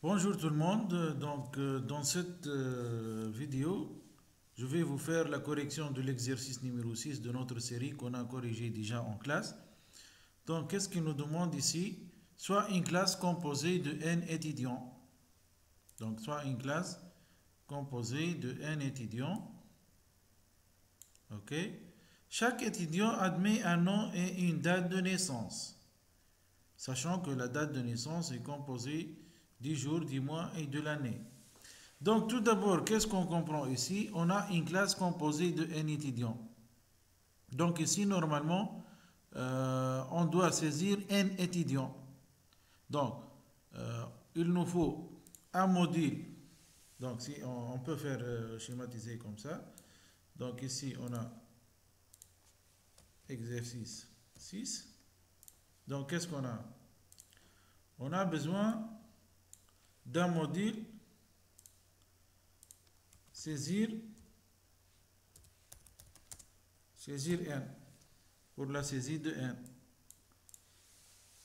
Bonjour tout le monde. Dans cette vidéo, je vais vous faire la correction de l'exercice numéro 6 de notre série qu'on a corrigé déjà en classe. Donc, qu'est-ce qu'il nous demande ici? Soit une classe composée de n étudiants. Donc, soit une classe composée de n étudiants. OK? Chaque étudiant admet un nom et une date de naissance. Sachant que la date de naissance est composée du jour, du mois et de l'année. Donc tout d'abord, qu'est-ce qu'on comprend ici? On a une classe composée de n étudiants. Donc ici, normalement, on doit saisir n étudiants. Donc, il nous faut un module. Donc si on peut faire schématiser comme ça. Donc ici, on a exercice 6. Donc qu'est-ce qu'on a? On a besoin d'un module saisir n pour la saisie de n,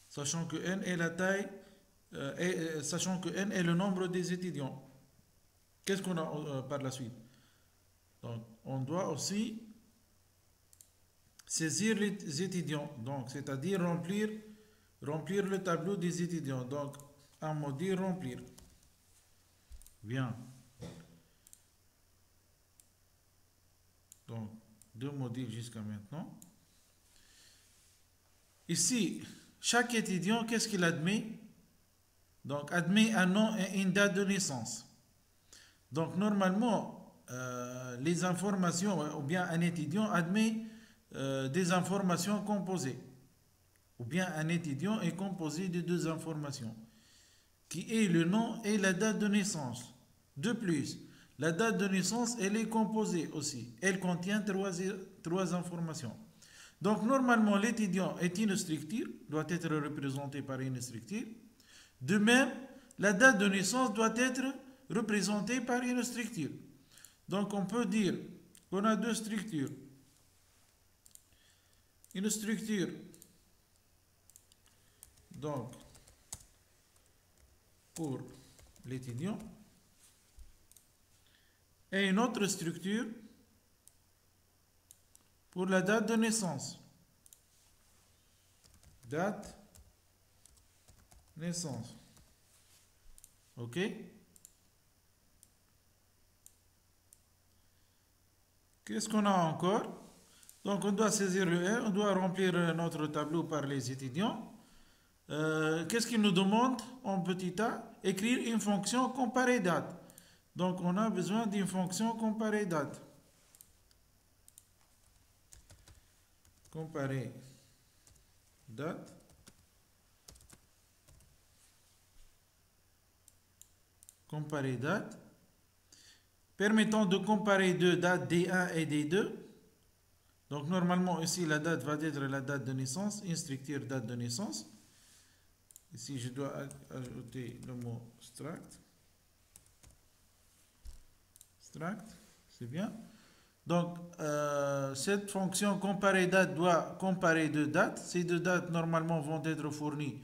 sachant que n est la taille sachant que n est le nombre des étudiants. Qu'est-ce qu'on a par la suite? Donc on doit aussi saisir les étudiants, donc c'est-à-dire remplir le tableau des étudiants. Donc un module remplir. Bien. Donc, deux modules jusqu'à maintenant. Ici, chaque étudiant, qu'est-ce qu'il admet? Donc, admet un nom et une date de naissance. Donc, normalement, les informations, ou bien un étudiant admet des informations composées. Ou bien un étudiant est composé de deux informations, qui est le nom et la date de naissance. De plus, la date de naissance, elle est composée aussi. Elle contient trois informations. Donc, normalement, l'étudiant est une structure, doit être représenté par une structure. De même, la date de naissance doit être représentée par une structure. Donc, on peut dire qu'on a deux structures. Une structure, donc, pour l'étudiant, et une autre structure pour la date de naissance. Date, naissance. OK? Qu'est-ce qu'on a encore? Donc, on doit saisir le R, on doit remplir notre tableau par les étudiants. Qu'est-ce qu'il nous demande en petit a? Écrire une fonction comparée date. Donc, on a besoin d'une fonction comparée date. Comparer date. Comparer date. Permettant de comparer deux dates D1 et D2. Donc, normalement, ici, la date va être la date de naissance, une structure date de naissance. Ici, je dois ajouter le mot struct. C'est bien. Donc, cette fonction comparer date doit comparer deux dates. Ces deux dates, normalement, vont être fournies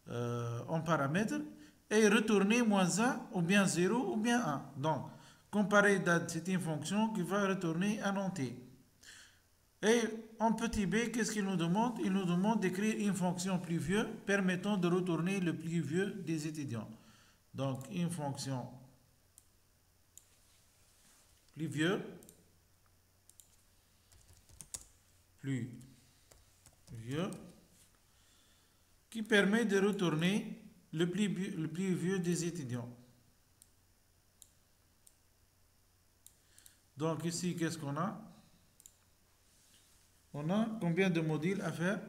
en paramètres et retourner -1 ou bien 0 ou bien 1. Donc, comparer date, c'est une fonction qui va retourner un entier. Et en petit b, qu'est-ce qu'il nous demande? Il nous demande d'écrire une fonction plus vieux permettant de retourner le plus vieux des étudiants. Donc, une fonction plus vieux qui permet de retourner le plus vieux des étudiants. Donc ici, qu'est-ce qu'on a? On a combien de modules à faire?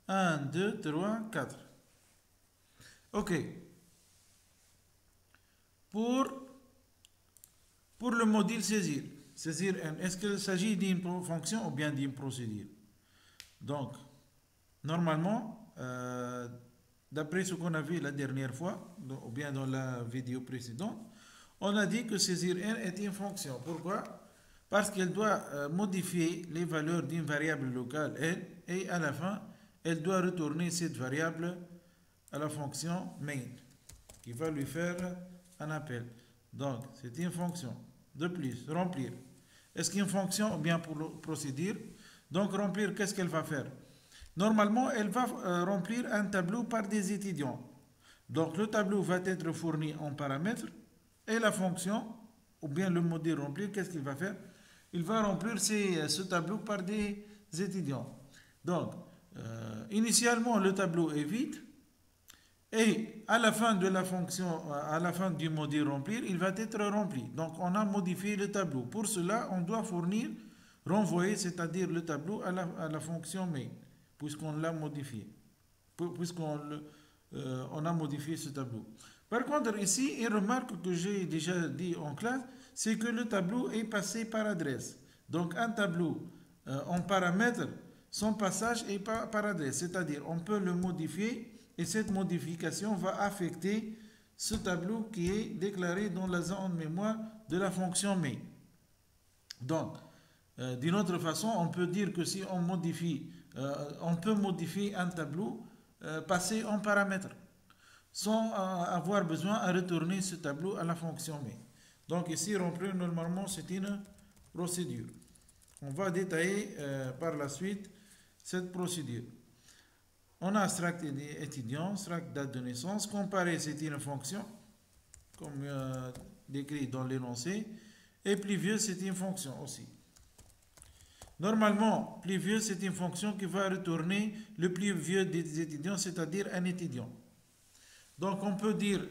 1, 2, 3, 4. OK. Pour le module saisir n, est-ce qu'il s'agit d'une fonction ou bien d'une procédure? Donc, normalement, d'après ce qu'on a vu la dernière fois, ou bien dans la vidéo précédente, on a dit que saisir n est une fonction. Pourquoi? Parce qu'elle doit modifier les valeurs d'une variable locale n, et à la fin, elle doit retourner cette variable à la fonction main. qui va lui faire un appel. Donc, c'est une fonction. De plus, remplir. Est-ce qu'une fonction ou bien pour procédure? Donc, remplir, qu'est-ce qu'elle va faire? Normalement, elle va remplir un tableau par des étudiants. Donc, le tableau va être fourni en paramètres et la fonction, ou bien le module remplir, qu'est-ce qu'il va faire? Il va remplir ce tableau par des étudiants. Donc, initialement, le tableau est vide. Et à la fin de la fonction, à la fin du module remplir, il va être rempli. Donc on a modifié le tableau. Pour cela, on doit fournir, renvoyer, c'est-à-dire le tableau à la fonction main, puisqu'on l'a modifié. Puisqu'on on a modifié ce tableau. Par contre, ici, une remarque que j'ai déjà dit en classe, c'est que le tableau est passé par adresse. Donc un tableau en paramètres, son passage est par adresse. C'est-à-dire, on peut le modifier. Et cette modification va affecter ce tableau qui est déclaré dans la zone mémoire de la fonction main. Donc, d'une autre façon, on peut dire que si on modifie, on peut modifier un tableau passé en paramètres sans avoir besoin de retourner ce tableau à la fonction main. Donc ici, remplir normalement, c'est une procédure. On va détailler par la suite cette procédure. On a struct étudiant, struct date de naissance. Comparer, c'est une fonction, comme décrit dans l'énoncé. Et plus vieux, c'est une fonction aussi. Normalement, plus vieux, c'est une fonction qui va retourner le plus vieux des étudiants, c'est-à-dire un étudiant. Donc, on peut dire,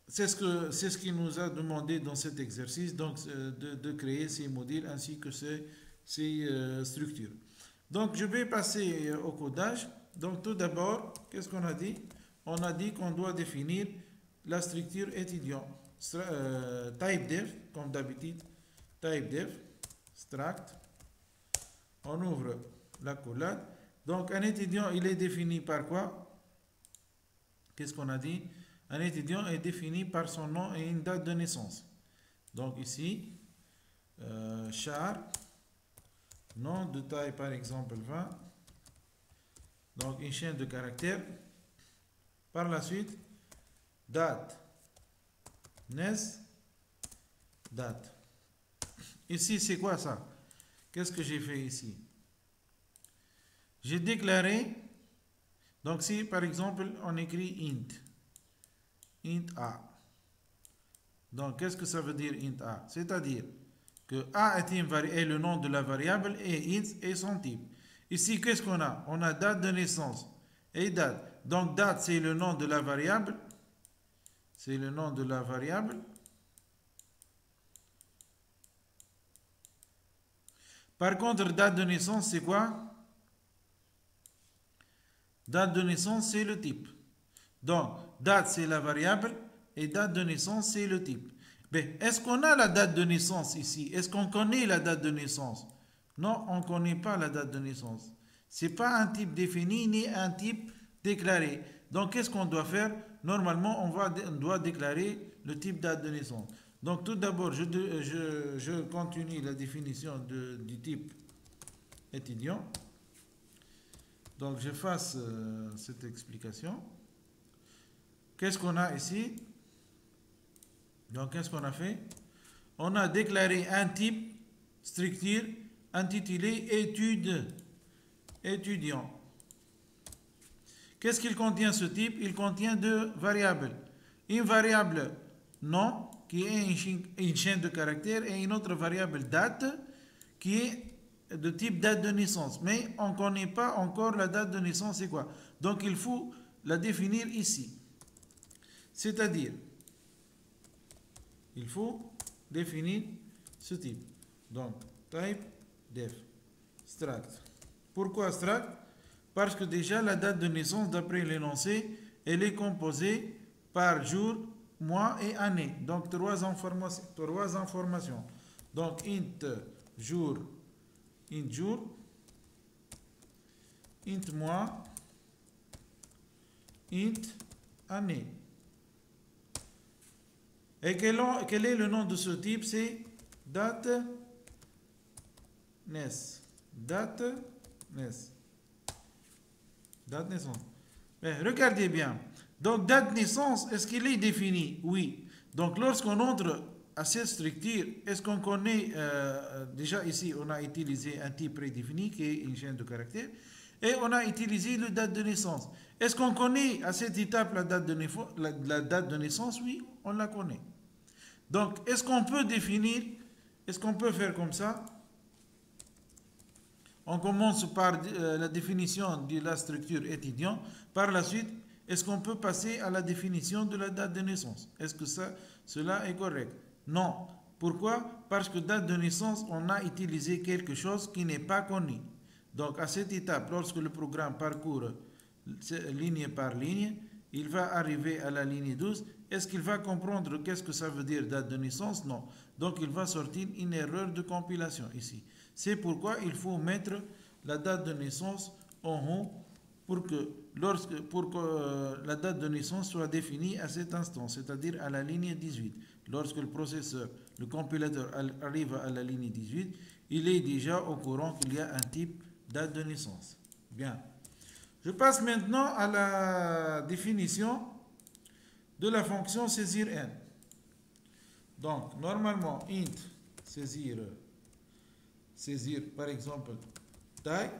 c'est ce qu'il nous a demandé dans cet exercice, donc de créer ces modules ainsi que ces structures. Donc, je vais passer au codage. Donc, tout d'abord, qu'est-ce qu'on a dit? On a dit qu'on doit définir la structure étudiant. Type def, comme d'habitude, type def, struct. On ouvre la collade. Donc, un étudiant, il est défini par quoi? Qu'est-ce qu'on a dit? Un étudiant est défini par son nom et une date de naissance. Donc, ici, char. Nom de taille par exemple 20. Donc une chaîne de caractères. Par la suite, date. Naissance. Date. Ici, c'est quoi ça? Qu'est-ce que j'ai fait ici? J'ai déclaré. Donc si par exemple on écrit int. Int A. Donc qu'est-ce que ça veut dire int A? C'est-à-dire que A est le nom de la variable et int est son type. Ici, qu'est-ce qu'on a? On a date de naissance et date. Donc, date, c'est le nom de la variable. C'est le nom de la variable. Par contre, date de naissance, c'est quoi? Date de naissance, c'est le type. Donc, date, c'est la variable et date de naissance, c'est le type. Mais est-ce qu'on a la date de naissance ici? Est-ce qu'on connaît la date de naissance? Non, on ne connaît pas la date de naissance. Ce n'est pas un type défini ni un type déclaré. Donc, qu'est-ce qu'on doit faire? Normalement, on doit déclarer le type date de naissance. Donc, tout d'abord, je continue la définition du type étudiant. Donc, je fasse cette explication. Qu'est-ce qu'on a ici? Donc, qu'est-ce qu'on a fait? On a déclaré un type structure intitulé étudiant. Qu'est-ce qu'il contient ce type? Il contient deux variables. Une variable nom, qui est une chaîne de caractères, et une autre variable date, qui est de type date de naissance. Mais on ne connaît pas encore la date de naissance, c'est quoi? Donc, il faut la définir ici. C'est-à-dire, il faut définir ce type. Donc, type def struct. Pourquoi struct? Parce que déjà la date de naissance, d'après l'énoncé, elle est composée par jour, mois et année. Donc, trois informations. Donc, int jour, int mois, int année. Et quel est le nom de ce type? C'est date naissance. Date naissance. Regardez bien. Donc, date de naissance, est-ce qu'il est défini? Oui. Donc, lorsqu'on entre à cette structure, est-ce qu'on connaît, déjà ici, on a utilisé un type prédéfini qui est une chaîne de caractères, et on a utilisé la date de naissance. Est-ce qu'on connaît à cette étape la date de naissance? Oui, on la connaît. Donc, est-ce qu'on peut définir, est-ce qu'on peut faire comme ça? On commence par la définition de la structure étudiant. Par la suite, est-ce qu'on peut passer à la définition de la date de naissance? Est-ce que cela est correct? Non. Pourquoi? Parce que date de naissance, on a utilisé quelque chose qui n'est pas connu. Donc, à cette étape, lorsque le programme parcourt ligne par ligne, il va arriver à la ligne 12. Est-ce qu'il va comprendre qu'est-ce que ça veut dire date de naissance? Non. Donc, il va sortir une erreur de compilation ici. C'est pourquoi il faut mettre la date de naissance en haut pour que la date de naissance soit définie à cet instant, c'est-à-dire à la ligne 18. Lorsque le processeur, le compilateur arrive à la ligne 18, il est déjà au courant qu'il y a un type date de naissance. Bien. Je passe maintenant à la définition de la fonction saisir n. Donc, normalement, int saisir par exemple taille.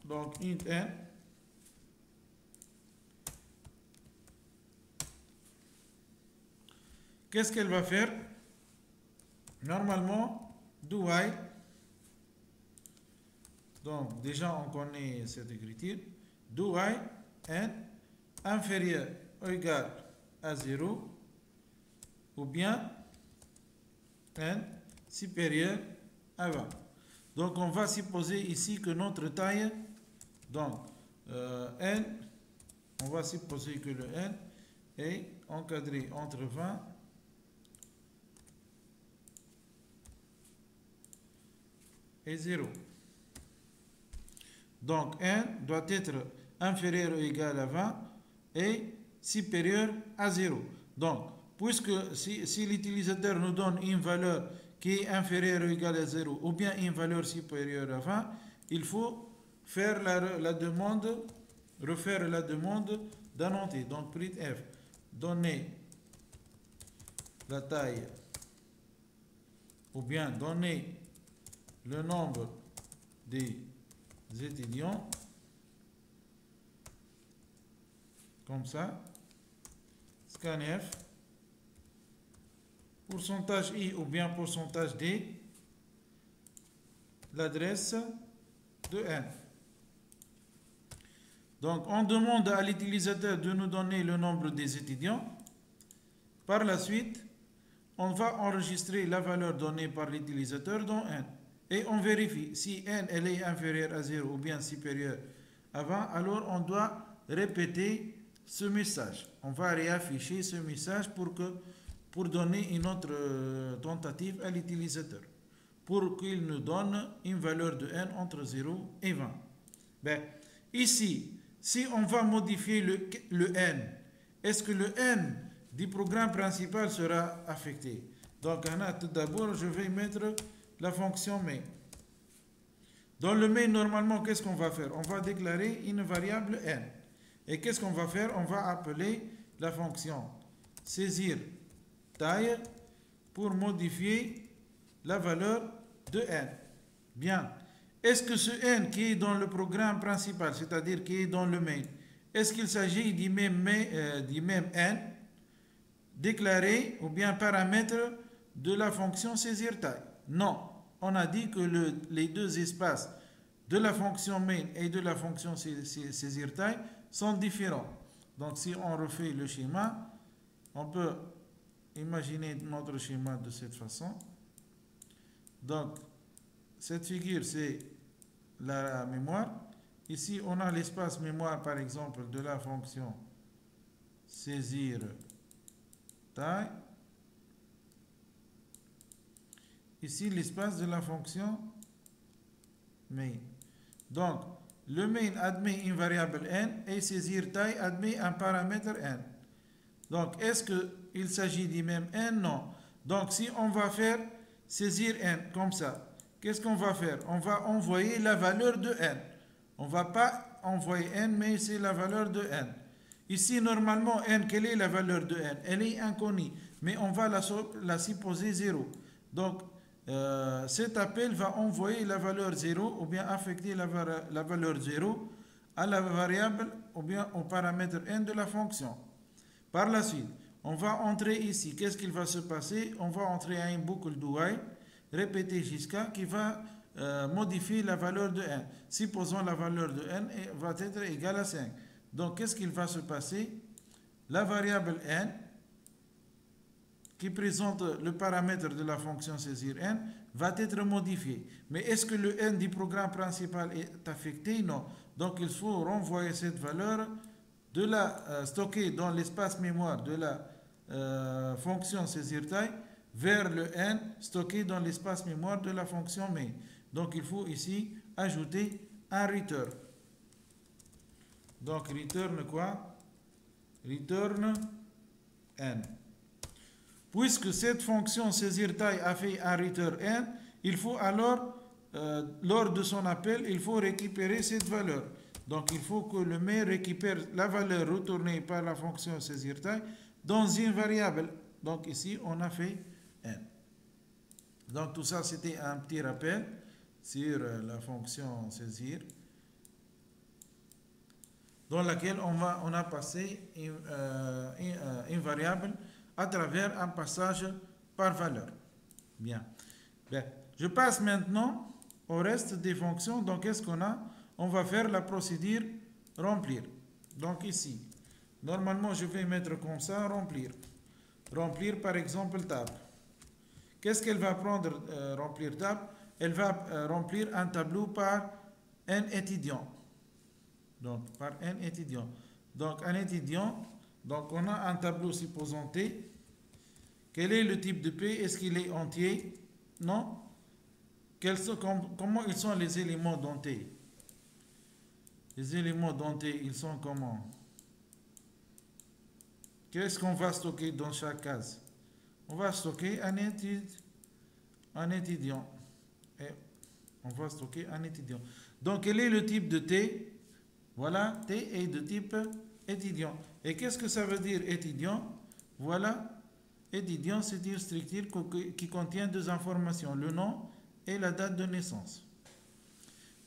Donc, int n. Qu'est-ce qu'elle va faire? Normalement, do while. Donc, déjà, on connaît cette écriture. Do while n inférieur ou égal à 0 ou bien n supérieur à 20. Donc, on va supposer ici que notre taille, donc n, on va supposer que le n est encadré entre 20 et 0. Donc, n doit être inférieur ou égal à 20 et supérieur à 0. Donc, puisque si l'utilisateur nous donne une valeur qui est inférieure ou égale à 0 ou bien une valeur supérieure à 20, il faut faire la demande, refaire la demande d'annoncer. Donc, printf, donner la taille ou bien donner le nombre des étudiants, comme ça, scanf, pourcentage i ou bien pourcentage d, l'adresse de n. Donc, on demande à l'utilisateur de nous donner le nombre des étudiants. Par la suite, on va enregistrer la valeur donnée par l'utilisateur dans n. Et on vérifie si n elle est inférieure à 0 ou bien supérieure à 20, alors on doit répéter ce message. On va réafficher ce message pour donner une autre tentative à l'utilisateur, pour qu'il nous donne une valeur de n entre 0 et 20. Ben, ici, si on va modifier le n, est-ce que le n du programme principal sera affecté? Donc, tout d'abord, je vais mettre la fonction main. Dans le main, normalement, qu'est-ce qu'on va faire? On va déclarer une variable n. Et qu'est-ce qu'on va faire? On va appeler la fonction saisir taille pour modifier la valeur de n. Bien. Est-ce que ce n qui est dans le programme principal, c'est-à-dire qui est dans le main, est-ce qu'il s'agit du même n déclaré ou bien paramètre de la fonction saisir taille? Non. On a dit que les deux espaces de la fonction main et de la fonction saisir taille sont différents. Donc, si on refait le schéma, on peut imaginer notre schéma de cette façon. Donc, cette figure, c'est la mémoire. Ici, on a l'espace mémoire, par exemple, de la fonction saisir taille. Ici, l'espace de la fonction main. Donc, le main admet une variable n et saisir taille admet un paramètre n. Donc, est-ce qu'il s'agit du même n? Non. Donc, si on va faire saisir n comme ça, qu'est-ce qu'on va faire? On va envoyer la valeur de n. On ne va pas envoyer n, mais c'est la valeur de n. Ici, normalement, n, quelle est la valeur de n? Elle est inconnue, mais on va la supposer 0. Donc, cet appel va envoyer la valeur 0 ou bien affecter la valeur 0 à la variable ou bien au paramètre n de la fonction. Par la suite, on va entrer ici. Qu'est-ce qu'il va se passer? On va entrer à une boucle do while, répéter jusqu'à, qui va modifier la valeur de n. Supposons la valeur de n va être égale à 5. Donc, qu'est-ce qu'il va se passer? La variable n, qui présente le paramètre de la fonction saisir n, va être modifiée. Mais est-ce que le n du programme principal est affecté? Non. Donc, il faut renvoyer cette valeur, de la stocker dans l'espace mémoire de la fonction saisir taille vers le n stocké dans l'espace mémoire de la fonction main. Donc, il faut ici ajouter un return. Donc, return quoi? Return n. Puisque cette fonction saisir taille a fait un return n, il faut alors, lors de son appel, il faut récupérer cette valeur. Donc, il faut que le main récupère la valeur retournée par la fonction saisir taille dans une variable. Donc, ici, on a fait n. Donc, tout ça, c'était un petit rappel sur la fonction saisir, dans laquelle on a passé une variable à travers un passage par valeur. Bien. Bien. Je passe maintenant au reste des fonctions. Donc, qu'est-ce qu'on a? On va faire la procédure remplir. Donc, ici, normalement, je vais mettre comme ça, remplir. Remplir, par exemple, tab. Qu'est-ce qu'elle va prendre, remplir tab? Elle va remplir un tableau par un étudiant. Donc, par un étudiant. Donc, un étudiant, donc on a un tableau supposant T. Quel est le type de P? Est-ce qu'il est entier? Non. Comment ils sont les éléments dans T? Les éléments dans T, ils sont comment? Qu'est-ce qu'on va stocker dans chaque case? On va stocker un étudiant. Et on va stocker un étudiant. Donc, quel est le type de T? Voilà, T est de type étudiant. Et qu'est-ce que ça veut dire étudiant? Voilà, étudiant, c'est une structure qui contient deux informations, le nom et la date de naissance.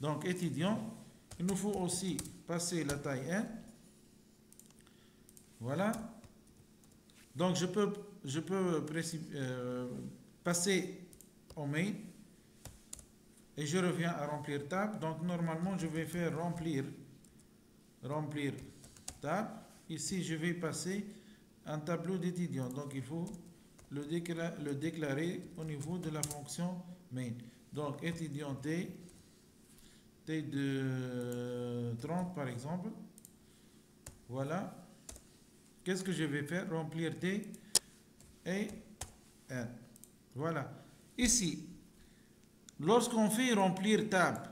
Donc, étudiant, il nous faut aussi passer la taille n. Voilà. Donc, je peux passer au main et je reviens à remplir tab. Donc, normalement, je vais faire remplir tab. Ici, je vais passer un tableau d'étudiant. Donc, il faut le déclarer au niveau de la fonction main. Donc, étudiant T de 30 par exemple. Voilà. Qu'est-ce que je vais faire? Remplir T et N. Voilà. Ici, lorsqu'on fait remplir tab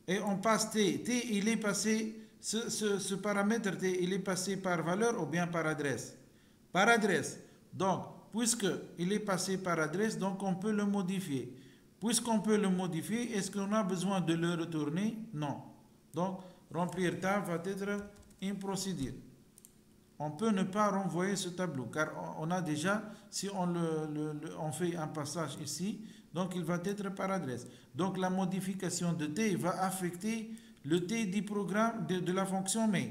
et on passe T, il est passé, ce paramètre T, il est passé par valeur ou bien par adresse? Par adresse. Donc, puisqu'il est passé par adresse, donc on peut le modifier. Puisqu'on peut le modifier, est-ce qu'on a besoin de le retourner? Non. Donc, remplir tab va être une procédure. On peut ne pas renvoyer ce tableau, car on a déjà, si on fait un passage ici, donc il va être par adresse. Donc, la modification de T va affecter le T du programme de la fonction main.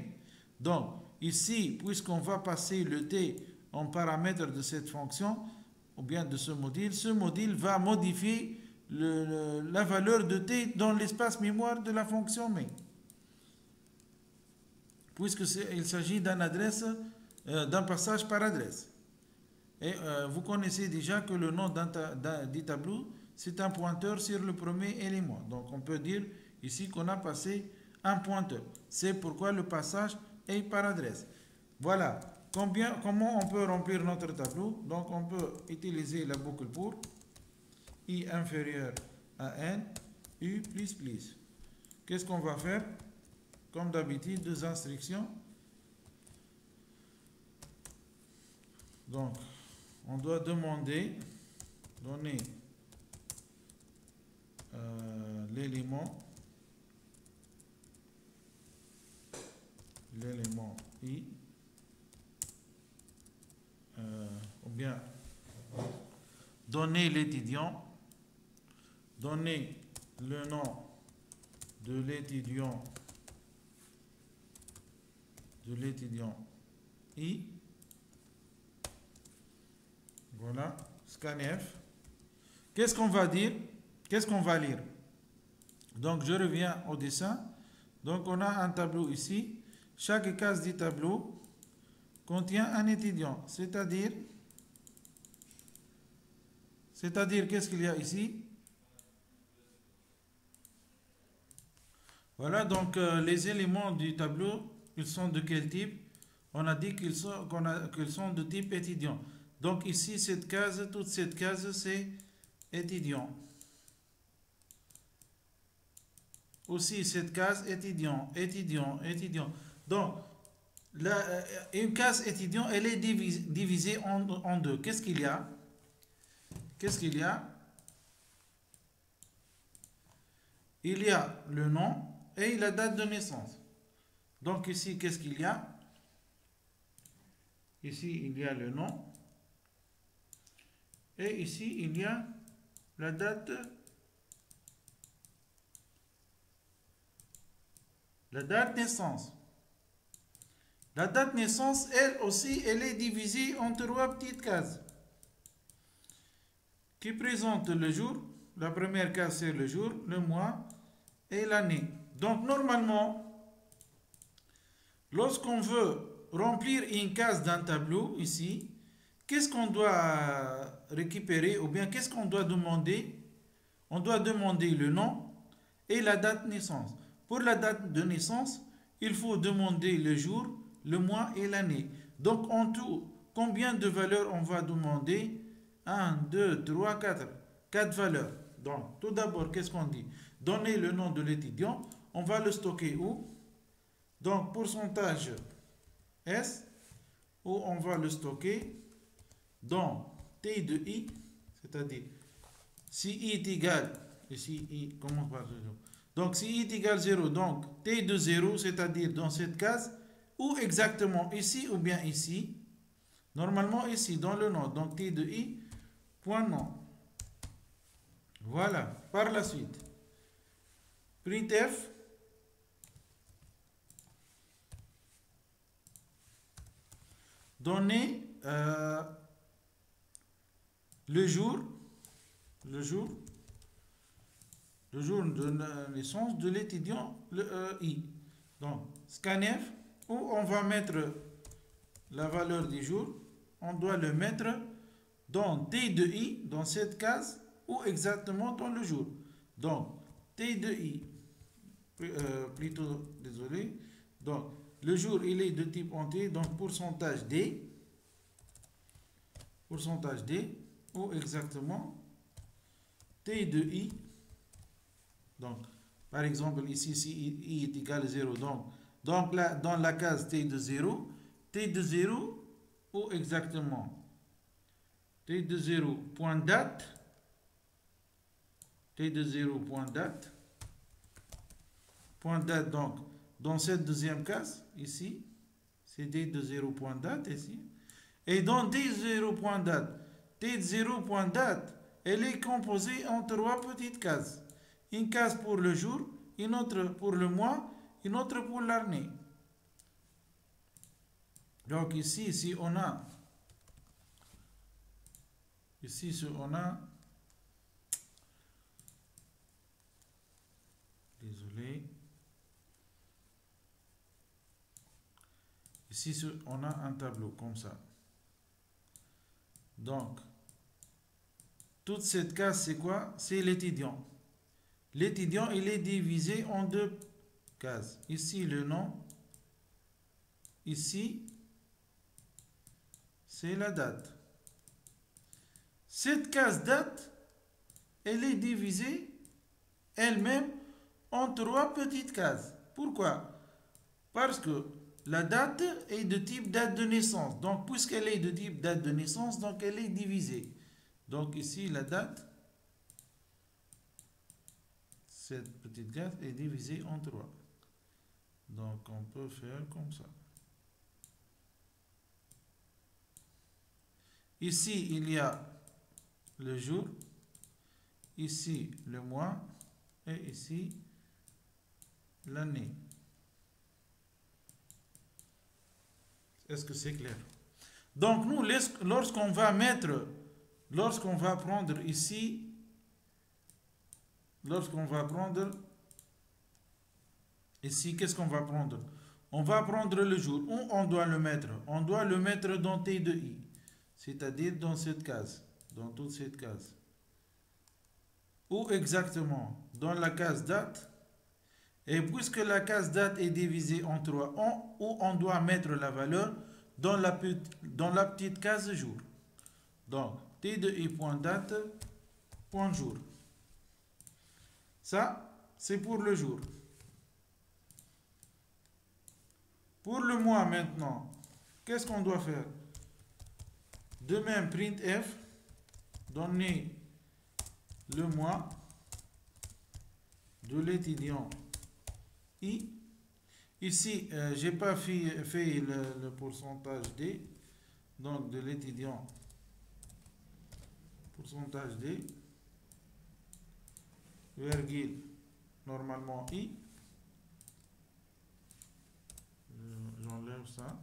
Donc, ici, puisqu'on va passer le T en paramètre de cette fonction, ou bien de ce module va modifier la valeur de T dans l'espace mémoire de la fonction main. Puisqu'il s'agit d'un passage par adresse. Et vous connaissez déjà que le nom du tableau, c'est un pointeur sur le premier élément. Donc, on peut dire ici qu'on a passé un pointeur. C'est pourquoi le passage est par adresse. Voilà. Comment on peut remplir notre tableau? Donc, on peut utiliser la boucle pour i inférieur à n, u plus plus. Qu'est-ce qu'on va faire? Comme d'habitude, deux instructions. Donc, on doit donner l'élément l'élément I, ou bien donner l'étudiant, donner le nom de l'étudiant I, voilà, scanf. Qu'est-ce qu'on va dire? Qu'est-ce qu'on va lire? Donc je reviens au dessin. Donc on a un tableau ici. Chaque case du tableau contient un étudiant, c'est-à-dire qu'est-ce qu'il y a ici? Voilà, donc les éléments du tableau, ils sont de quel type? On a dit qu'ils sont de type étudiant. Donc ici, cette case, toute cette case, c'est étudiant. Aussi, cette case, étudiant. Donc, une case étudiant, elle est divisée en deux. Qu'est-ce qu'il y a? Il y a le nom et la date de naissance. Donc ici, qu'est-ce qu'il y a? Ici, il y a le nom. Et ici, il y a la date naissance. La date naissance, elle aussi, elle est divisée en trois petites cases qui présentent le jour. La première case, c'est le jour, le mois et l'année. Donc, normalement, lorsqu'on veut remplir une case d'un tableau, ici, qu'est-ce qu'on doit récupérer ou bien qu'est-ce qu'on doit demander? On doit demander le nom et la date de naissance. Pour la date de naissance, il faut demander le jour, le mois et l'année. Donc, en tout, combien de valeurs on va demander? 1, 2, 3, 4. 4 valeurs. Donc, tout d'abord, qu'est-ce qu'on dit? Donner le nom de l'étudiant. On va le stocker où? Donc, pourcentage S, où on va le stocker dans T de I, c'est-à-dire si I est égal, ici I commence par 0. Donc, si I est égal 0, donc T de 0, c'est-à-dire dans cette case, ou exactement ici ou bien ici, normalement ici, dans le nom, donc T de I, point nom. Voilà, par la suite, printf, donner le jour de naissance de l'étudiant, I. Donc, scanf, où on va mettre la valeur du jour, on doit le mettre dans T de I, dans cette case, ou exactement dans le jour. Donc, T de I, plutôt, désolé. Donc, le jour, il est de type entier, donc pourcentage D, ou exactement T de I. Donc, par exemple, ici, si I est égal à 0, donc là, dans la case T de 0, ou exactement T de 0, point date, donc, dans cette deuxième case, ici, c'est T de 0, point date, ici. Et dans T de 0, point date, elle est composée en trois petites cases. Une case pour le jour, une autre pour le mois, une autre pour l'année. Donc ici, si on a, désolé, ici on a un tableau comme ça. Donc, toute cette case, c'est quoi? C'est l'étudiant. L'étudiant, il est divisé en deux cases. Ici, le nom. Ici, c'est la date. Cette case date, elle est divisée elle-même en trois petites cases. Pourquoi? Parce que la date est de type date de naissance. Donc, puisqu'elle est de type date de naissance, donc elle est divisée. Donc, ici, la date, cette petite case est divisée en trois. Donc on peut faire comme ça. Ici, il y a le jour, ici le mois et ici l'année. Est-ce que c'est clair? Donc nous, lorsqu'on va prendre ici, qu'est-ce qu'on va prendre? On va prendre le jour. Où on doit le mettre? On doit le mettre dans T de I, c'est-à-dire dans cette case, dans toute cette case. Où exactement? Dans la case date. Et puisque la case date est divisée en 3, où on doit mettre la valeur? Dans la petite case jour. Donc, T de I point date, point jour. Ça, c'est pour le jour. Pour le mois maintenant, qu'est-ce qu'on doit faire? De même, printf, donner le mois de l'étudiant I. Ici, j'ai pas fait le pourcentage D, donc de l'étudiant, pourcentage D, virgule, normalement I. J'enlève ça.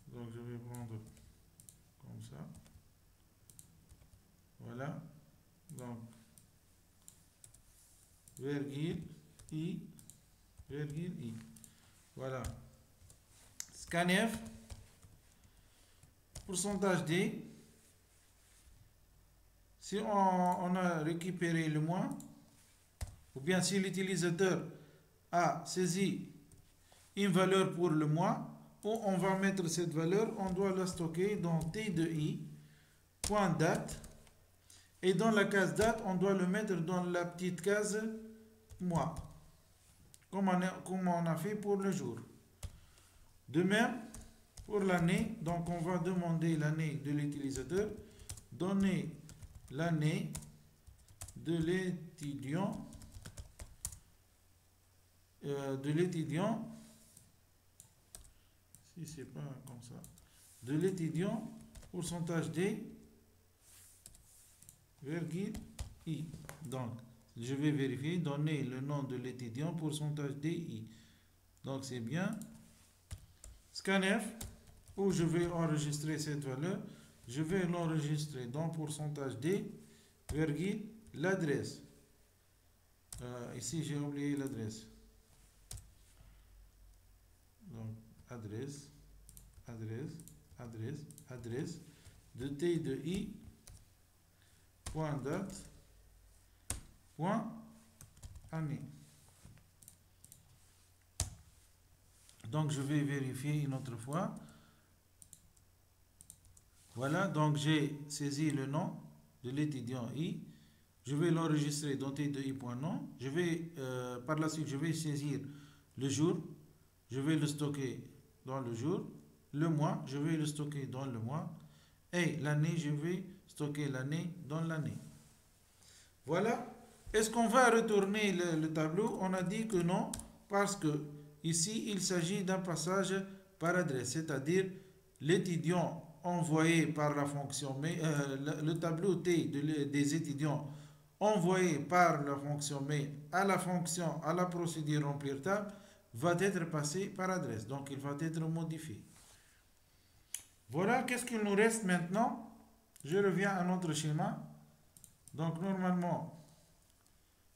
Donc je vais prendre comme ça. Voilà. Donc, virgule I, virgule I. Voilà. Scanf, pourcentage D. Si on a récupéré le mois, ou bien si l'utilisateur a saisi une valeur pour le mois, où on va mettre cette valeur, on doit la stocker dans T de I, point date, et dans la case date, on doit le mettre dans la petite case mois, comme on a fait pour le jour. De même, pour l'année, donc on va demander l'année de l'utilisateur, donner l'année de l'étudiant, si c'est pas comme ça, de l'étudiant, pourcentage D, virgule I. Donc, je vais vérifier, donner le nom de l'étudiant, pourcentage DI. Donc, c'est bien. Scanf, où je vais enregistrer cette valeur, je vais l'enregistrer dans pourcentage D, virgule, l'adresse. Ici, j'ai oublié l'adresse. Donc, adresse de T de I, point date, point année. Donc je vais vérifier une autre fois. Voilà, donc j'ai saisi le nom de l'étudiant I. Je vais l'enregistrer dans T de I point nom. Je vais, par la suite, je vais saisir le jour. Je vais le stocker dans le jour. Le mois, je vais le stocker dans le mois. Et l'année, je vais stocker l'année dans l'année. Voilà. Est-ce qu'on va retourner le tableau? On a dit que non, parce que ici, il s'agit d'un passage par adresse, c'est-à-dire l'étudiant envoyé par la fonction, le tableau T des étudiants envoyé par la fonction mais à la procédure remplir table va être passé par adresse, donc il va être modifié. Voilà, qu'est-ce qu'il nous reste maintenant? Je reviens à notre schéma. Donc normalement,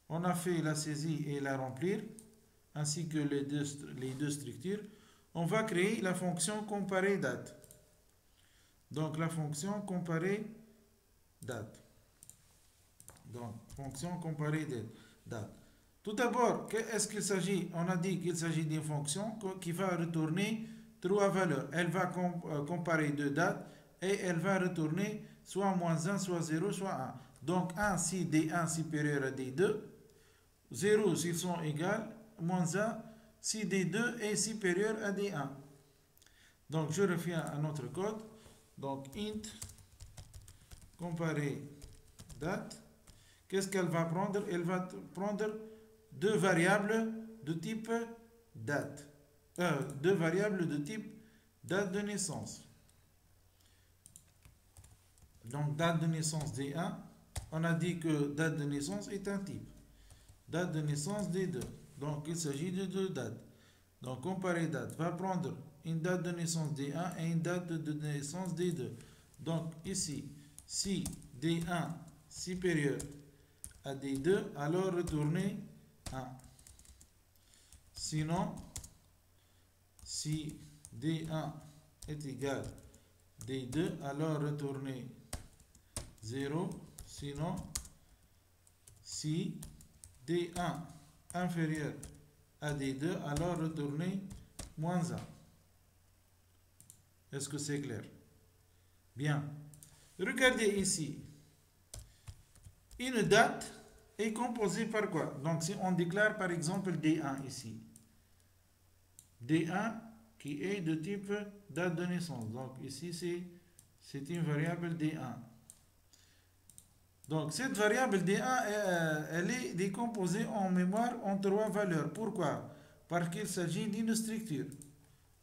on a fait la saisie et la remplir, ainsi que les deux structures. On va créer la fonction comparer date. Donc la fonction comparer date. Donc fonction comparer date. Tout d'abord, qu'est-ce qu'il s'agit? On a dit qu'il s'agit d'une fonction qui va retourner trois valeurs. Elle va comparer deux dates et elle va retourner soit -1, soit 0, soit 1. Donc 1 si D1 supérieur à D2, 0 s'ils sont égales, -1 si D2 est supérieur à D1. Donc je reviens à notre code. Donc int comparer date. Qu'est-ce qu'elle va prendre? Elle va prendre deux variables de type date. Deux variables de type date de naissance. Donc, date de naissance D1, on a dit que date de naissance est un type. Date de naissance D2. Donc, il s'agit de deux dates. Donc, comparer date va prendre une date de naissance D1 et une date de naissance D2. Donc, ici, si D1 supérieur à D2, alors retournez 1. Sinon, si D1 est égal à D2, alors retournez 0. Sinon, si D1 inférieur à D2, alors retournez moins 1. Est-ce que c'est clair? Bien. Regardez ici. Une date est composée par quoi? Donc, si on déclare par exemple D1 ici. D1 qui est de type date de naissance. Donc, ici, c'est une variable D1. Donc, cette variable D1, elle est décomposée en mémoire en trois valeurs. Pourquoi? Parce qu'il s'agit d'une structure.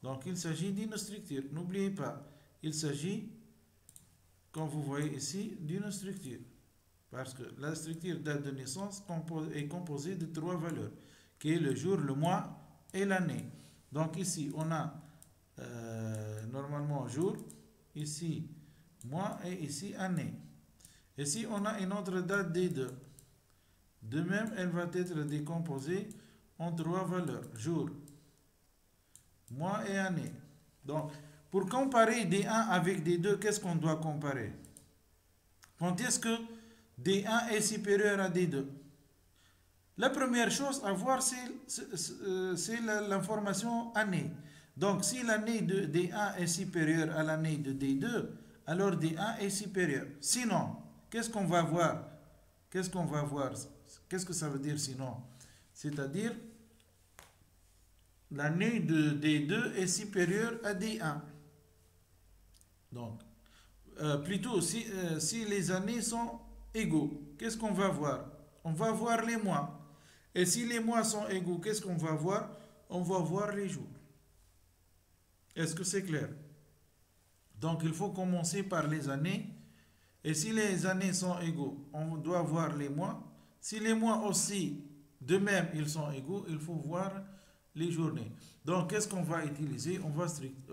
Donc, il s'agit d'une structure. N'oubliez pas, il s'agit, comme vous voyez ici, d'une structure. Parce que la structure date de naissance est composée de trois valeurs, qui est le jour, le mois et l'année. Donc, ici, on a normalement jour, ici mois et ici année. Ici, on a une autre date D2. De même, elle va être décomposée en trois valeurs, jour, mois et année. Donc, pour comparer D1 avec D2, qu'est-ce qu'on doit comparer? Quand est-ce que D1 est supérieur à D2? La première chose à voir, c'est l'information année. Donc, si l'année de D1 est supérieure à l'année de D2, alors D1 est supérieur. Sinon, qu'est-ce qu'on va voir? Qu'est-ce qu'on va voir? Qu'est-ce que ça veut dire sinon? C'est-à-dire, l'année de D2 est supérieure à D1. Donc, plutôt, si les années sont égaux, qu'est-ce qu'on va voir? On va voir les mois. Et si les mois sont égaux, qu'est-ce qu'on va voir? On va voir les jours. Est-ce que c'est clair? Donc, il faut commencer par les années. Et si les années sont égaux, on doit voir les mois. Si les mois aussi, de même, ils sont égaux, il faut voir les journées. Donc, qu'est-ce qu'on va utiliser? On va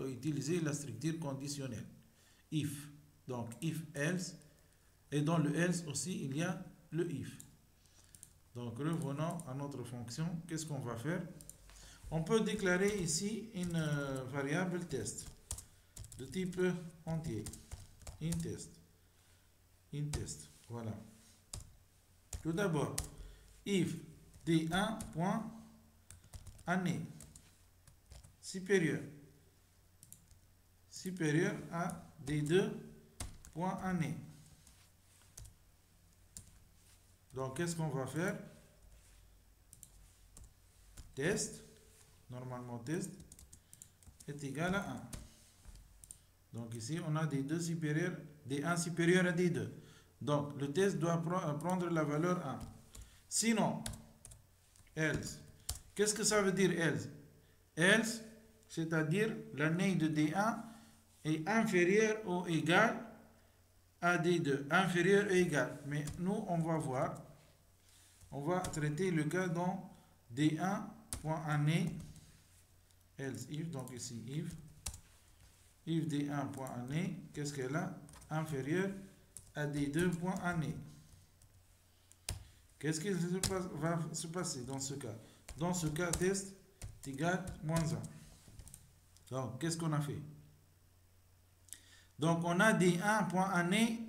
utiliser la structure conditionnelle. If. Donc, if, else. Et dans le else aussi, il y a le if. Donc, revenons à notre fonction. Qu'est-ce qu'on va faire? On peut déclarer ici une variable test de type entier. InTest. InTest. Voilà. Tout d'abord, if D1.année supérieur à D2.année. Donc, qu'est-ce qu'on va faire? Test, normalement test, est égal à 1. Donc, ici, on a D2 supérieur, D1 supérieur à D2. Donc, le test doit prendre la valeur 1. Sinon, else. Qu'est-ce que ça veut dire else? Else, c'est-à-dire l'année de D1 est inférieure ou égale à D2. Inférieur et égal. Mais nous, on va voir. On va traiter le cas dans D1.année. Else if, donc ici if D1.année, qu'est-ce qu'elle a? Inférieur à D2.année. Qu'est-ce qui va se passer dans ce cas? Dans ce cas, test est égal à moins 1. Donc, qu'est-ce qu'on a fait? Donc, on a D1.année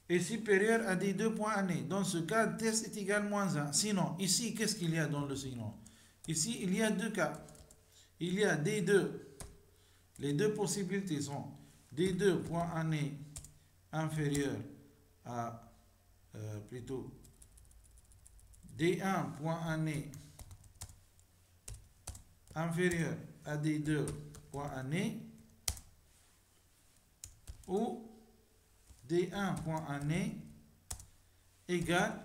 est supérieur à D2.année. Dans ce cas, test est égal à moins 1. Sinon, ici, qu'est-ce qu'il y a dans le sinon? Ici, il y a deux cas. Il y a D2. Les deux possibilités sont D2.année inférieur à plutôt D1.année inférieur à D2.année ou D1.année égale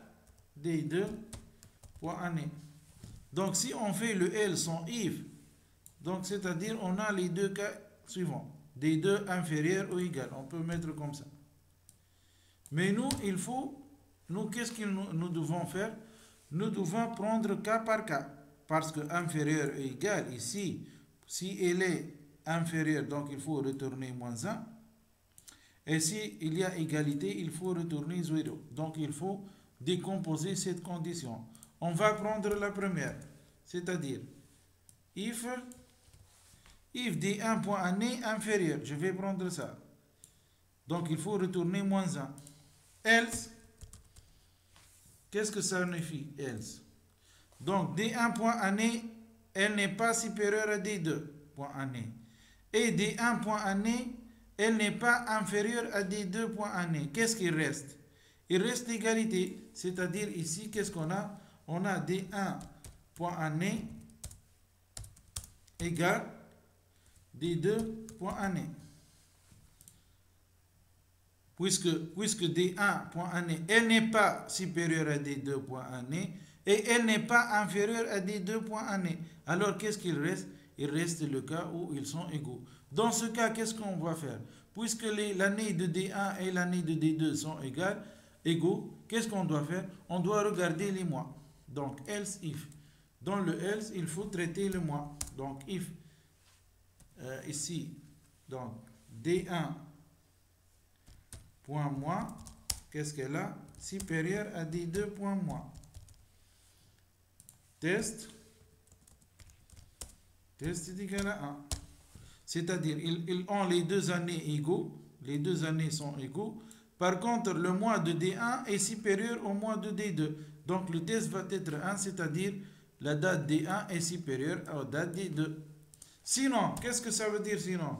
D2.année. Donc si on fait le else sans if, donc c'est-à-dire on a les deux cas suivants. Des deux inférieurs ou égales. On peut mettre comme ça. Mais nous, qu'est-ce que nous devons faire? Nous devons prendre cas par cas. Parce que inférieur et égal, ici, si elle est inférieure, donc il faut retourner moins 1. Et si il y a égalité, il faut retourner 0. Donc il faut décomposer cette condition. On va prendre la première. C'est-à-dire, if D1.1 est inférieur, je vais prendre ça. Donc il faut retourner moins 1. Else, qu'est-ce que ça signifie else? Donc D1.1, elle n'est pas supérieure à D2.1. Et D1.1, elle n'est pas inférieure à D2.1. Qu'est-ce qu'il reste? Il reste l'égalité. C'est-à-dire ici, qu'est-ce qu'on a? On a D1.1 égale D2.1. Puisque D1.1, elle n'est pas supérieure à D2.1 et elle n'est pas inférieure à D2.1. Alors, qu'est-ce qu'il reste? Il reste le cas où ils sont égaux. Dans ce cas, qu'est-ce qu'on va faire? Puisque l'année de D1 et l'année de D2 sont égaux, qu'est-ce qu'on doit faire? On doit regarder les mois. Donc, else if. Dans le else, il faut traiter le mois. Donc, if, ici, donc, D1 point mois, qu'est-ce qu'elle a? Supérieur à D2 point mois. Test est égal à 1. C'est-à-dire, ils ont les deux années égaux. Les deux années sont égaux. Par contre, le mois de D1 est supérieur au mois de D2. Donc, le test va être 1, c'est-à-dire la date D1 est supérieure à la date D2. Sinon, qu'est-ce que ça veut dire sinon?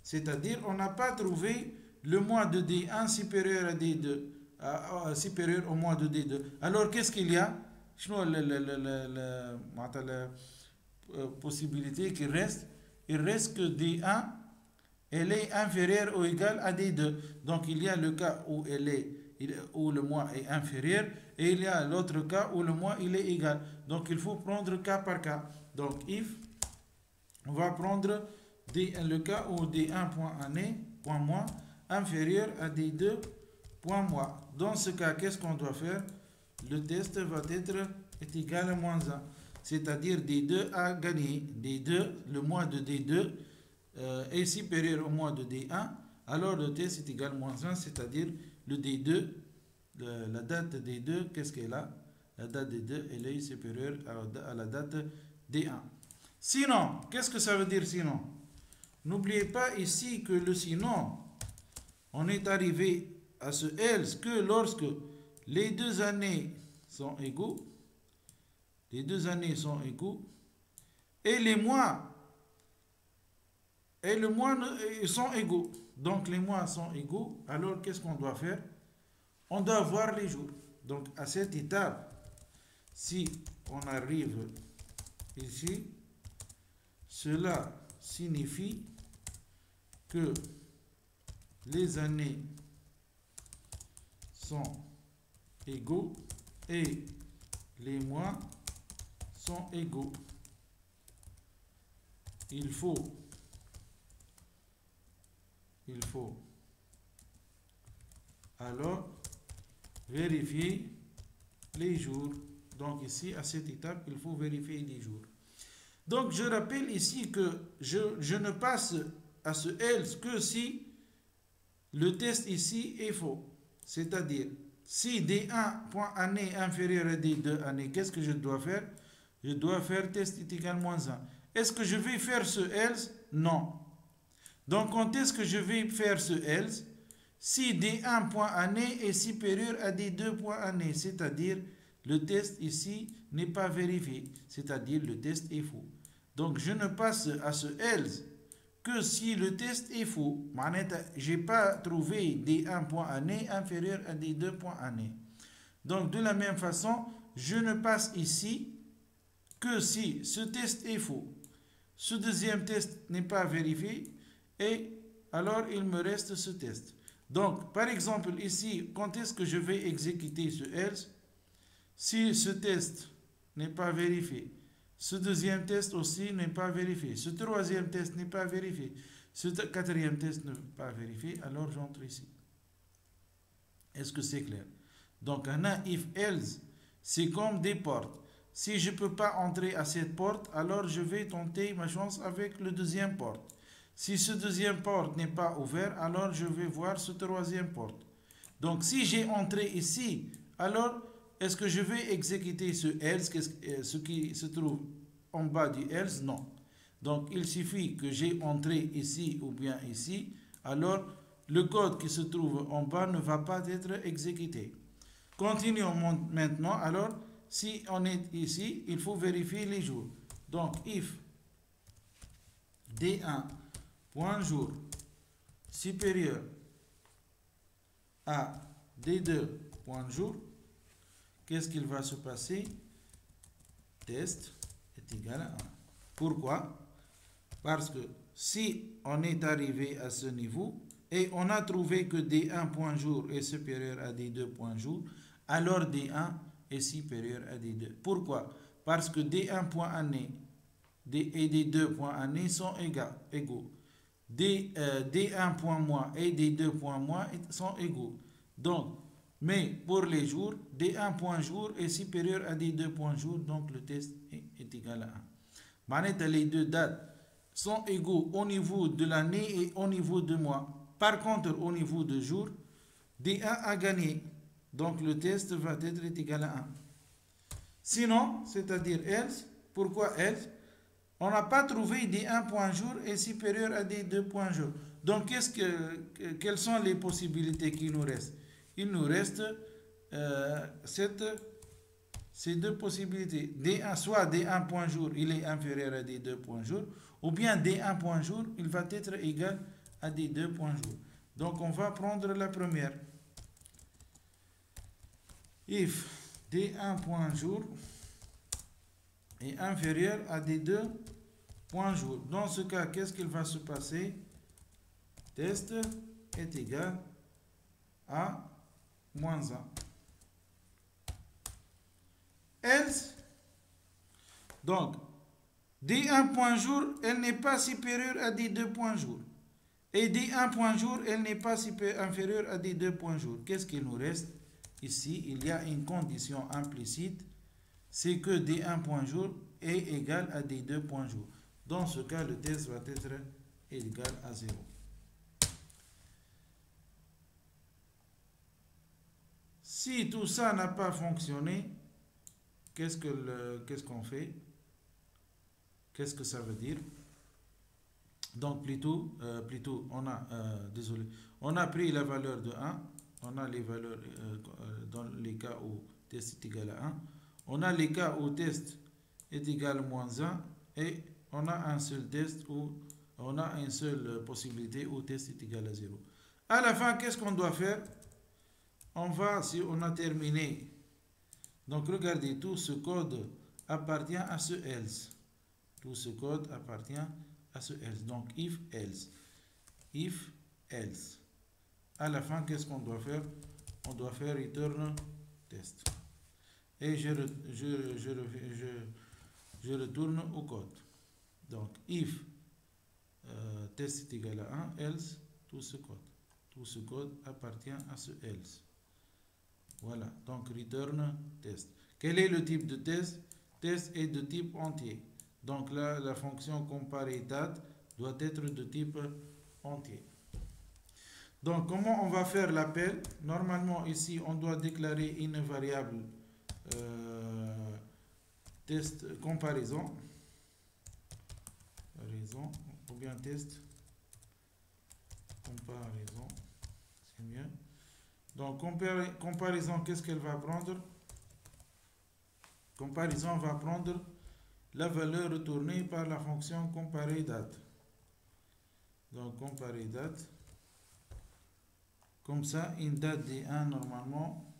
C'est-à-dire, on n'a pas trouvé le mois de D1 supérieur à D2, supérieur au mois de D2. Alors, qu'est-ce qu'il y a? La possibilité qu'il reste? Il reste que D1, elle est inférieure ou égale à D2. Donc, il y a le cas où où le mois est inférieur et il y a l'autre cas où le mois il est égal. Donc, il faut prendre cas par cas. Donc, if, on va prendre le cas où D1.1 mois inférieur à D2 mois. Dans ce cas, qu'est-ce qu'on doit faire? Le test va être égal à moins 1. C'est-à-dire D2 a gagné. D2, le mois de D2 est supérieur au mois de D1. Alors le test est égal à moins 1, c'est-à-dire le D2, la date D2, qu'est-ce qu'elle a? La date D2, elle est supérieure à la date D1. Sinon, qu'est-ce que ça veut dire sinon? N'oubliez pas ici que le sinon, on est arrivé à ce else que lorsque les deux années sont égaux, et les mois sont égaux. Donc les mois sont égaux. Alors qu'est-ce qu'on doit faire? On doit voir les jours. Donc à cette étape, si on arrive ici, cela signifie que les années sont égaux et les mois sont égaux. Il faut alors vérifier les jours. Donc ici, à cette étape, il faut vérifier les jours. Donc je rappelle ici que je ne passe à ce else que si le test ici est faux. C'est-à-dire, si D1.1 est inférieur à D2, qu'est-ce que je dois faire? Je dois faire test est égal à moins 1. Est-ce que je vais faire ce else? Non. Donc, quand est-ce que je vais faire ce else? Si D1.1 est supérieur à D2.1, c'est-à-dire le test ici n'est pas vérifié, c'est-à-dire le test est faux. Donc, je ne passe à ce else que si le test est faux. Je n'ai pas trouvé D1.1 inférieur à D2.1. Donc, de la même façon, je ne passe ici que si ce test est faux. Ce deuxième test n'est pas vérifié et alors il me reste ce test. Donc, par exemple, ici, quand est-ce que je vais exécuter ce else? Si ce test n'est pas vérifié, Ce deuxième test aussi n'est pas vérifié. Ce troisième test n'est pas vérifié. Ce quatrième test n'est pas vérifié. Alors j'entre ici. Est-ce que c'est clair? Donc, un if else, c'est comme des portes. Si je ne peux pas entrer à cette porte, alors je vais tenter ma chance avec le deuxième porte. Si ce deuxième porte n'est pas ouvert, alors je vais voir ce troisième porte. Donc, si j'ai entré ici, alors est-ce que je vais exécuter ce else, ce qui se trouve en bas du else? Non. Donc, il suffit que j'ai entré ici ou bien ici, alors le code qui se trouve en bas ne va pas être exécuté. Continuons maintenant. Alors, si on est ici, il faut vérifier les jours. Donc, if D1.jour supérieur à D2.jour, qu'est-ce qu'il va se passer? Test est égal à 1. Pourquoi? Parce que si on est arrivé à ce niveau et on a trouvé que D1.jour est supérieur à D2.jour, alors D1 est supérieur à D2. Pourquoi? Parce que D1.année et D2.année sont égaux. D1.mois et D2.mois sont égaux. Donc, mais pour les jours, D1.jour est supérieur à D2.jour, donc le test est égal à 1. Maintenant, les deux dates sont égaux au niveau de l'année et au niveau de mois. Par contre, au niveau de jour, D1 a gagné. Donc le test va être égal à 1. Sinon, c'est-à-dire else, pourquoi else? On n'a pas trouvé D1.jour est supérieur à D2.jour. Donc quelles sont les possibilités qui nous restent? Il nous reste ces deux possibilités. D1, soit D1.jour il est inférieur à D2.jour, ou bien D1.jour il va être égal à D2.jour. Donc on va prendre la première. If D1.jour est inférieur à D2.jour. Dans ce cas, qu'est-ce qu'il va se passer? Test est égal à moins 1. Else, donc, D1.jour, elle n'est pas supérieure à D2.jour. Et D1.jour, elle n'est pas inférieure à D2.jour. Qu'est-ce qu'il nous reste? Ici, il y a une condition implicite, c'est que D1.jour est égal à D2.jour. Dans ce cas, le test va être égal à 0. Si tout ça n'a pas fonctionné, qu'est-ce qu'on fait? Qu'est-ce que ça veut dire? Donc plutôt on a pris la valeur de 1, on a les valeurs dans les cas où test est égal à 1, on a les cas où test est égal à moins 1 et on a un seul test où on a une seule possibilité où test est égal à 0. À la fin, qu'est-ce qu'on doit faire? Si on a terminé, donc regardez, tout ce code appartient à ce else. Tout ce code appartient à ce else. Donc, if else. If else. À la fin, qu'est-ce qu'on doit faire? On doit faire return test. Et je retourne au code. Donc, if test est égal à 1, else, tout ce code. Tout ce code appartient à ce else. Voilà, donc return test. Quel est le type de test? Test est de type entier. Donc là, la fonction comparer date doit être de type entier. Donc comment on va faire l'appel? Normalement ici, on doit déclarer une variable test comparaison. Ou bien test comparaison. C'est mieux. Donc, comparaison, qu'est-ce qu'elle va prendre? Comparaison va prendre la valeur retournée par la fonction comparer date. Donc, comparer date. Comme ça, une date D1, normalement,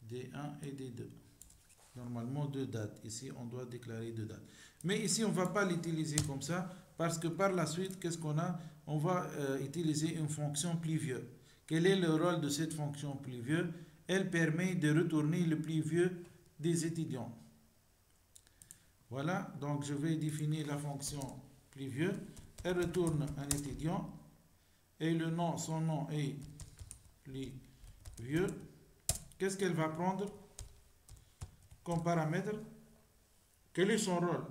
D1 et D2. Normalement, deux dates. Ici, on doit déclarer deux dates. Mais ici, on ne va pas l'utiliser comme ça, parce que par la suite, qu'est-ce qu'on a? On va utiliser une fonction pluvieux. Quel est le rôle de cette fonction pluvieux? Elle permet de retourner le plus vieux des étudiants. Voilà, donc je vais définir la fonction plus vieux. Elle retourne un étudiant et le nom, son nom est plus vieux. Qu'est-ce qu'elle va prendre comme paramètre? Quel est son rôle?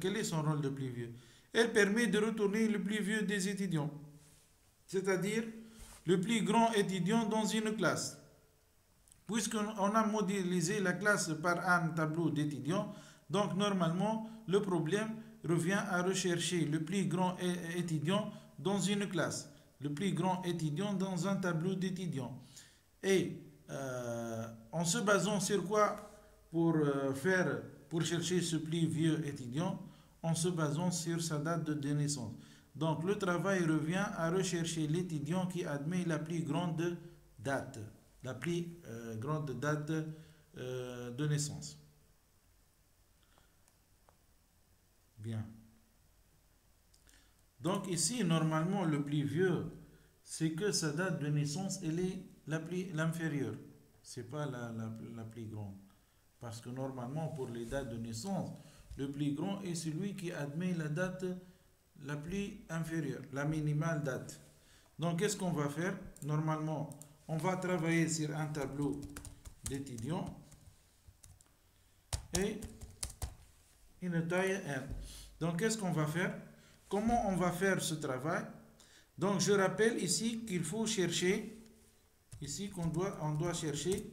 Quel est son rôle de plus vieux? Elle permet de retourner le plus vieux des étudiants, c'est-à-dire le plus grand étudiant dans une classe. Puisqu'on a modélisé la classe par un tableau d'étudiants, donc normalement le problème revient à rechercher le plus grand étudiant dans une classe, le plus grand étudiant dans un tableau d'étudiants. Et en se basant sur quoi pour chercher ce plus vieux étudiant? En se basant sur sa date de naissance. Donc le travail revient à rechercher l'étudiant qui admet la plus grande date, de naissance. Bien. Donc ici, normalement, le plus vieux, c'est que sa date de naissance, elle est l'inférieure. Ce n'est pas la plus grande. Parce que normalement, pour les dates de naissance, le plus grand est celui qui admet la date la plus inférieure, la minimale date. Donc, qu'est-ce qu'on va faire? Normalement, on va travailler sur un tableau d'étudiants et une taille n. Donc, qu'est-ce qu'on va faire? Comment on va faire ce travail? Donc, je rappelle ici qu'il faut chercher, on doit chercher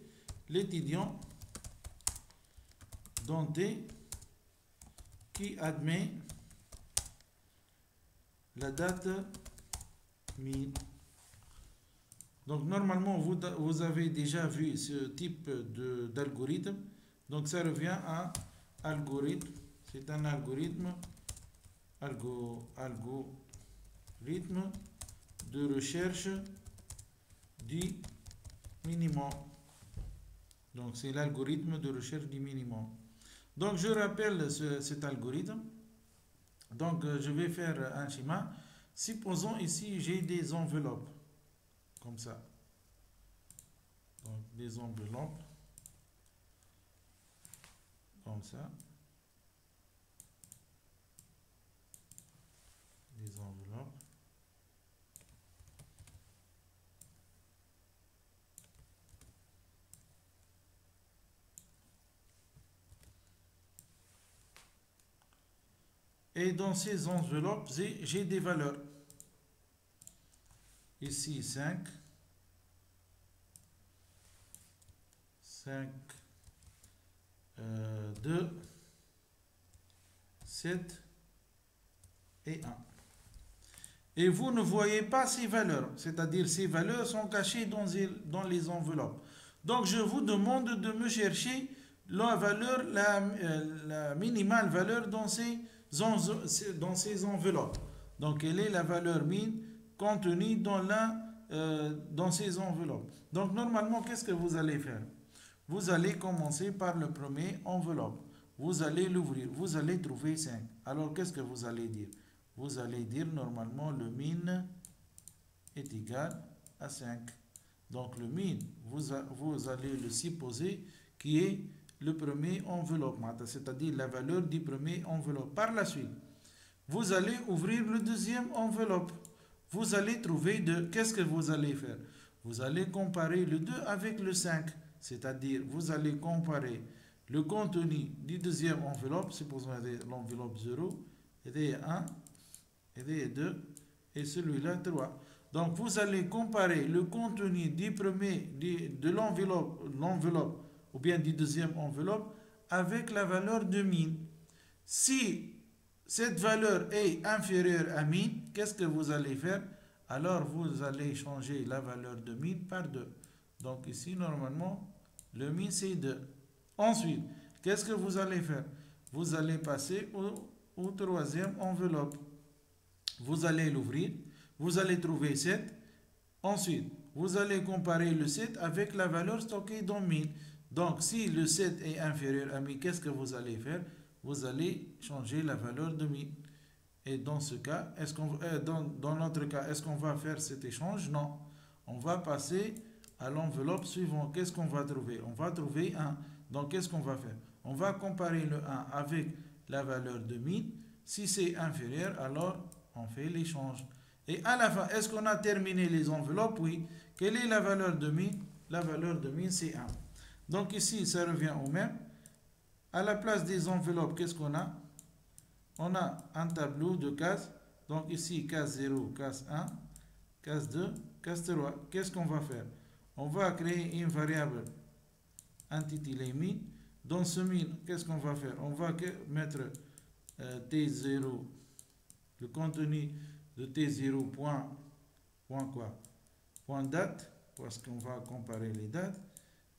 l'étudiant dont T qui admet la date min. Donc normalement vous avez déjà vu ce type d'algorithme. Donc ça revient à algorithme. C'est un algorithme de recherche du minimum. Donc c'est l'algorithme de recherche du minimum. Donc je rappelle cet algorithme. Donc je vais faire un schéma. Supposons ici j'ai des enveloppes comme ça. Donc des enveloppes comme ça. Des enveloppes. Et dans ces enveloppes, j'ai des valeurs. Ici 5, 2, 7 et 1. Et vous ne voyez pas ces valeurs, c'est-à-dire ces valeurs sont cachées dans les enveloppes. Donc je vous demande de me chercher la valeur, la minimale valeur dans ces enveloppes. Donc quelle est la valeur min contenue dans ces enveloppes? Donc normalement, qu'est-ce que vous allez faire? Vous allez commencer par le premier enveloppe. Vous allez l'ouvrir. Vous allez trouver 5. Alors qu'est-ce que vous allez dire? Vous allez dire normalement le min est égal à 5. Donc le min, vous allez le supposer qui est le premier enveloppe, c'est-à-dire la valeur du premier enveloppe. Par la suite, vous allez ouvrir le deuxième enveloppe. Vous allez trouver 2. Qu'est-ce que vous allez faire? Vous allez comparer le 2 avec le 5. C'est-à-dire, vous allez comparer le contenu du deuxième enveloppe, supposons l'enveloppe 0, et 1, et 2, et celui-là 3. Donc, vous allez comparer le contenu de l'enveloppe, ou bien du deuxième enveloppe, avec la valeur de min. Si cette valeur est inférieure à min, qu'est-ce que vous allez faire? Alors, vous allez changer la valeur de min par 2. Donc, ici, normalement, le min, c'est 2. Ensuite, qu'est-ce que vous allez faire? Vous allez passer au troisième enveloppe. Vous allez l'ouvrir. Vous allez trouver 7. Ensuite, vous allez comparer le 7 avec la valeur stockée dans min. Donc, si le 7 est inférieur à min, qu'est-ce que vous allez faire? Vous allez changer la valeur de min. Et dans ce cas, dans notre cas, est-ce qu'on va faire cet échange? Non. On va passer à l'enveloppe suivante. Qu'est-ce qu'on va trouver? On va trouver 1. Donc, qu'est-ce qu'on va faire? On va comparer le 1 avec la valeur de min. Si c'est inférieur, alors on fait l'échange. Et à la fin, est-ce qu'on a terminé les enveloppes? Oui. Quelle est la valeur de min? La valeur de min, c'est 1. Donc ici, ça revient au même. À la place des enveloppes, qu'est-ce qu'on a? On a un tableau de cases. Donc ici, case 0, case 1, case 2, case 3. Qu'est-ce qu'on va faire? On va créer une variable intitulée min. Dans ce min, qu'est-ce qu'on va faire? On va mettre T0, le contenu de T0 point date, parce qu'on va comparer les dates.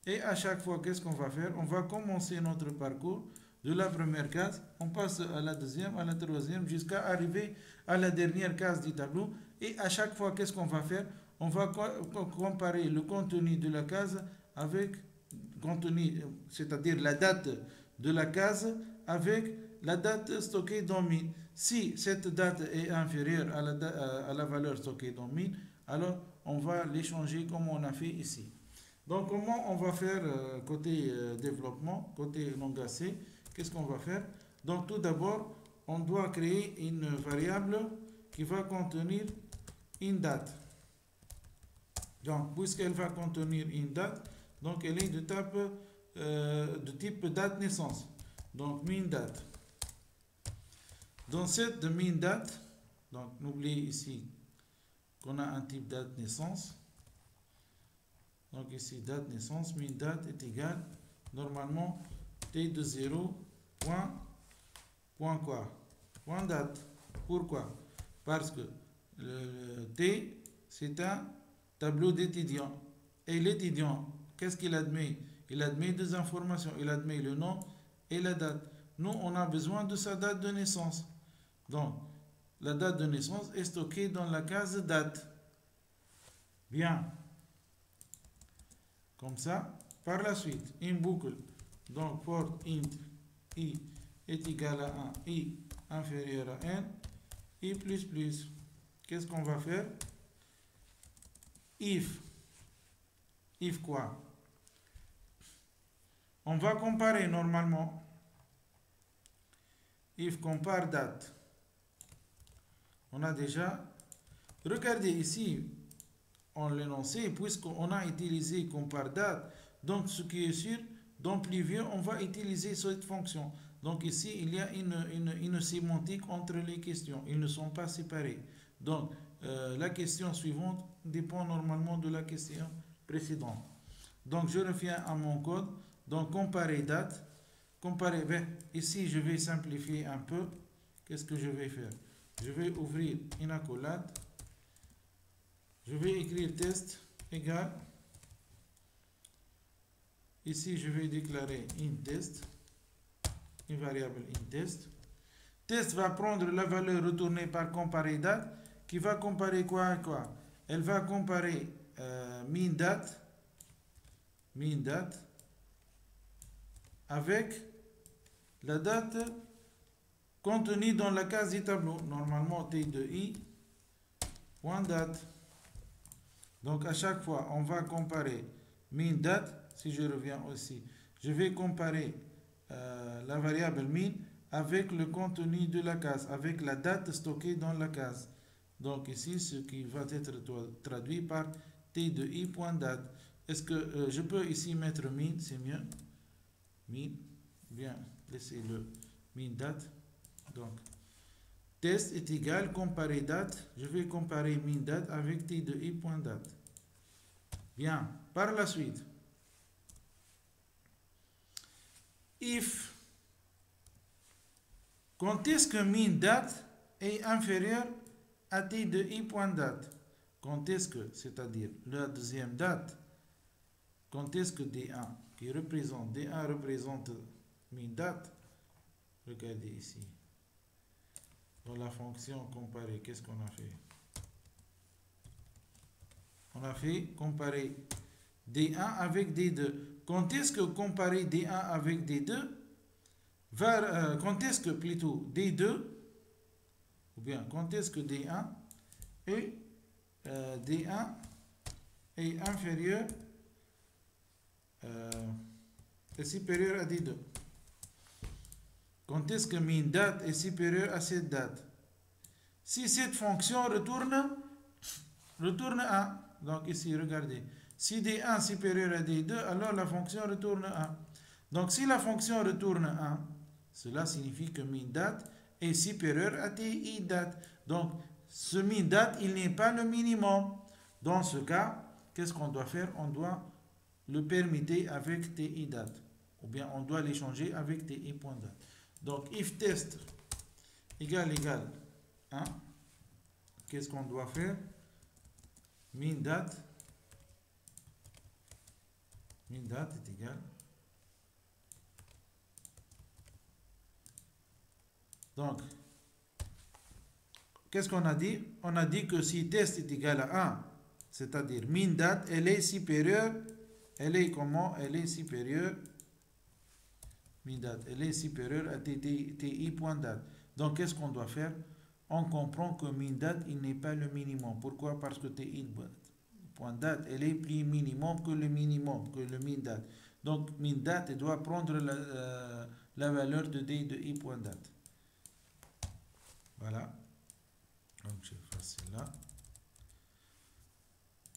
Et à chaque fois, qu'est-ce qu'on va faire? On va commencer notre parcours de la première case, on passe à la deuxième, à la troisième, jusqu'à arriver à la dernière case du tableau. Et à chaque fois, qu'est-ce qu'on va faire? On va comparer le contenu de la case avec contenu, c'est-à-dire la date de la case avec la date stockée dans min. Si cette date est inférieure à la valeur stockée dans min, alors on va l'échanger comme on a fait ici. Donc comment on va faire côté développement, côté langage C? Qu'est-ce qu'on va faire? Donc tout d'abord, on doit créer une variable qui va contenir une date. Donc puisqu'elle va contenir une date, donc elle est de type date naissance. Donc min date. Dans cette min date, donc n'oubliez ici qu'on a un type date naissance. Donc ici date naissance, min date est égal normalement t de 0 point quoi? Point date. Pourquoi? Parce que le t c'est un tableau d'étudiant. Et l'étudiant, qu'est-ce qu'il admet? Il admet deux informations. Il admet le nom et la date. Nous, on a besoin de sa date de naissance. Donc, la date de naissance est stockée dans la case date. Bien. Comme ça, par la suite, une boucle. Donc, for int i est égal à 1, i inférieur à n, i plus plus. Qu'est-ce qu'on va faire? If quoi? On va comparer normalement. If compare date. On a déjà, regardez ici, on l'énoncé, puisqu'on a utilisé compare date, donc ce qui est sûr, dans plus vieux, on va utiliser cette fonction. Donc ici, il y a une sémantique entre les questions. Ils ne sont pas séparés. Donc, la question suivante dépend normalement de la question précédente. Donc, je reviens à mon code. Donc, comparer date. Comparer, ici, je vais simplifier un peu. Qu'est-ce que je vais faire? Je vais ouvrir une accolade. Je vais écrire test égal. Ici, je vais déclarer test, une variable test. Test va prendre la valeur retournée par comparer date, qui va comparer quoi à quoi? Elle va comparer min date avec la date contenue dans la case du tableau. Normalement, t de i, point date. Donc, à chaque fois, on va comparer min date. Si je reviens aussi, je vais comparer la variable min avec le contenu de la case, avec la date stockée dans la case. Donc ici, ce qui va être traduit par t de i point date. Est-ce que je peux ici mettre min? C'est mieux. Min, bien, laissez le min date. Donc, test est égal comparer date. Je vais comparer min date avec t de i point date. Bien, par la suite. If, quand est-ce que min date est inférieur à t de i point date? Quand est-ce que, c'est-à-dire la deuxième date, quand est-ce que D1 qui représente, D1 représente min date? Regardez ici. Dans la fonction comparer, qu'est-ce qu'on a fait? On a fait comparer D1 avec D2. Quand est-ce que comparer D1 avec D2 va, quand est-ce que plutôt D2, ou bien quand est-ce que D1 est inférieur, est supérieur à D2? Quand est-ce que min date est supérieur à cette date? Si cette fonction retourne 1. Donc ici, regardez. Si D1 supérieur à D2, alors la fonction retourne 1. Donc si la fonction retourne 1, cela signifie que min date est supérieur à TI date. Donc ce min date, il n'est pas le minimum. Dans ce cas, qu'est-ce qu'on doit faire? On doit le permuter avec TI date. Ou bien on doit l'échanger avec TI.date. Donc if test égale 1, qu'est-ce qu'on doit faire? Min date est égal. Donc, qu'est-ce qu'on a dit? On a dit que si test est égal à 1, c'est-à-dire min date, elle est supérieure. Elle est comment? Elle est supérieure. Min date, elle est supérieure à TI.date. Donc, qu'est-ce qu'on doit faire? On comprend que min date, il n'est pas le minimum. Pourquoi? Parce que TI.date, elle est plus minimum que le minimum, que le min date. Donc, min date, elle doit prendre la valeur de D de I.date. Voilà. Donc, je fasse cela.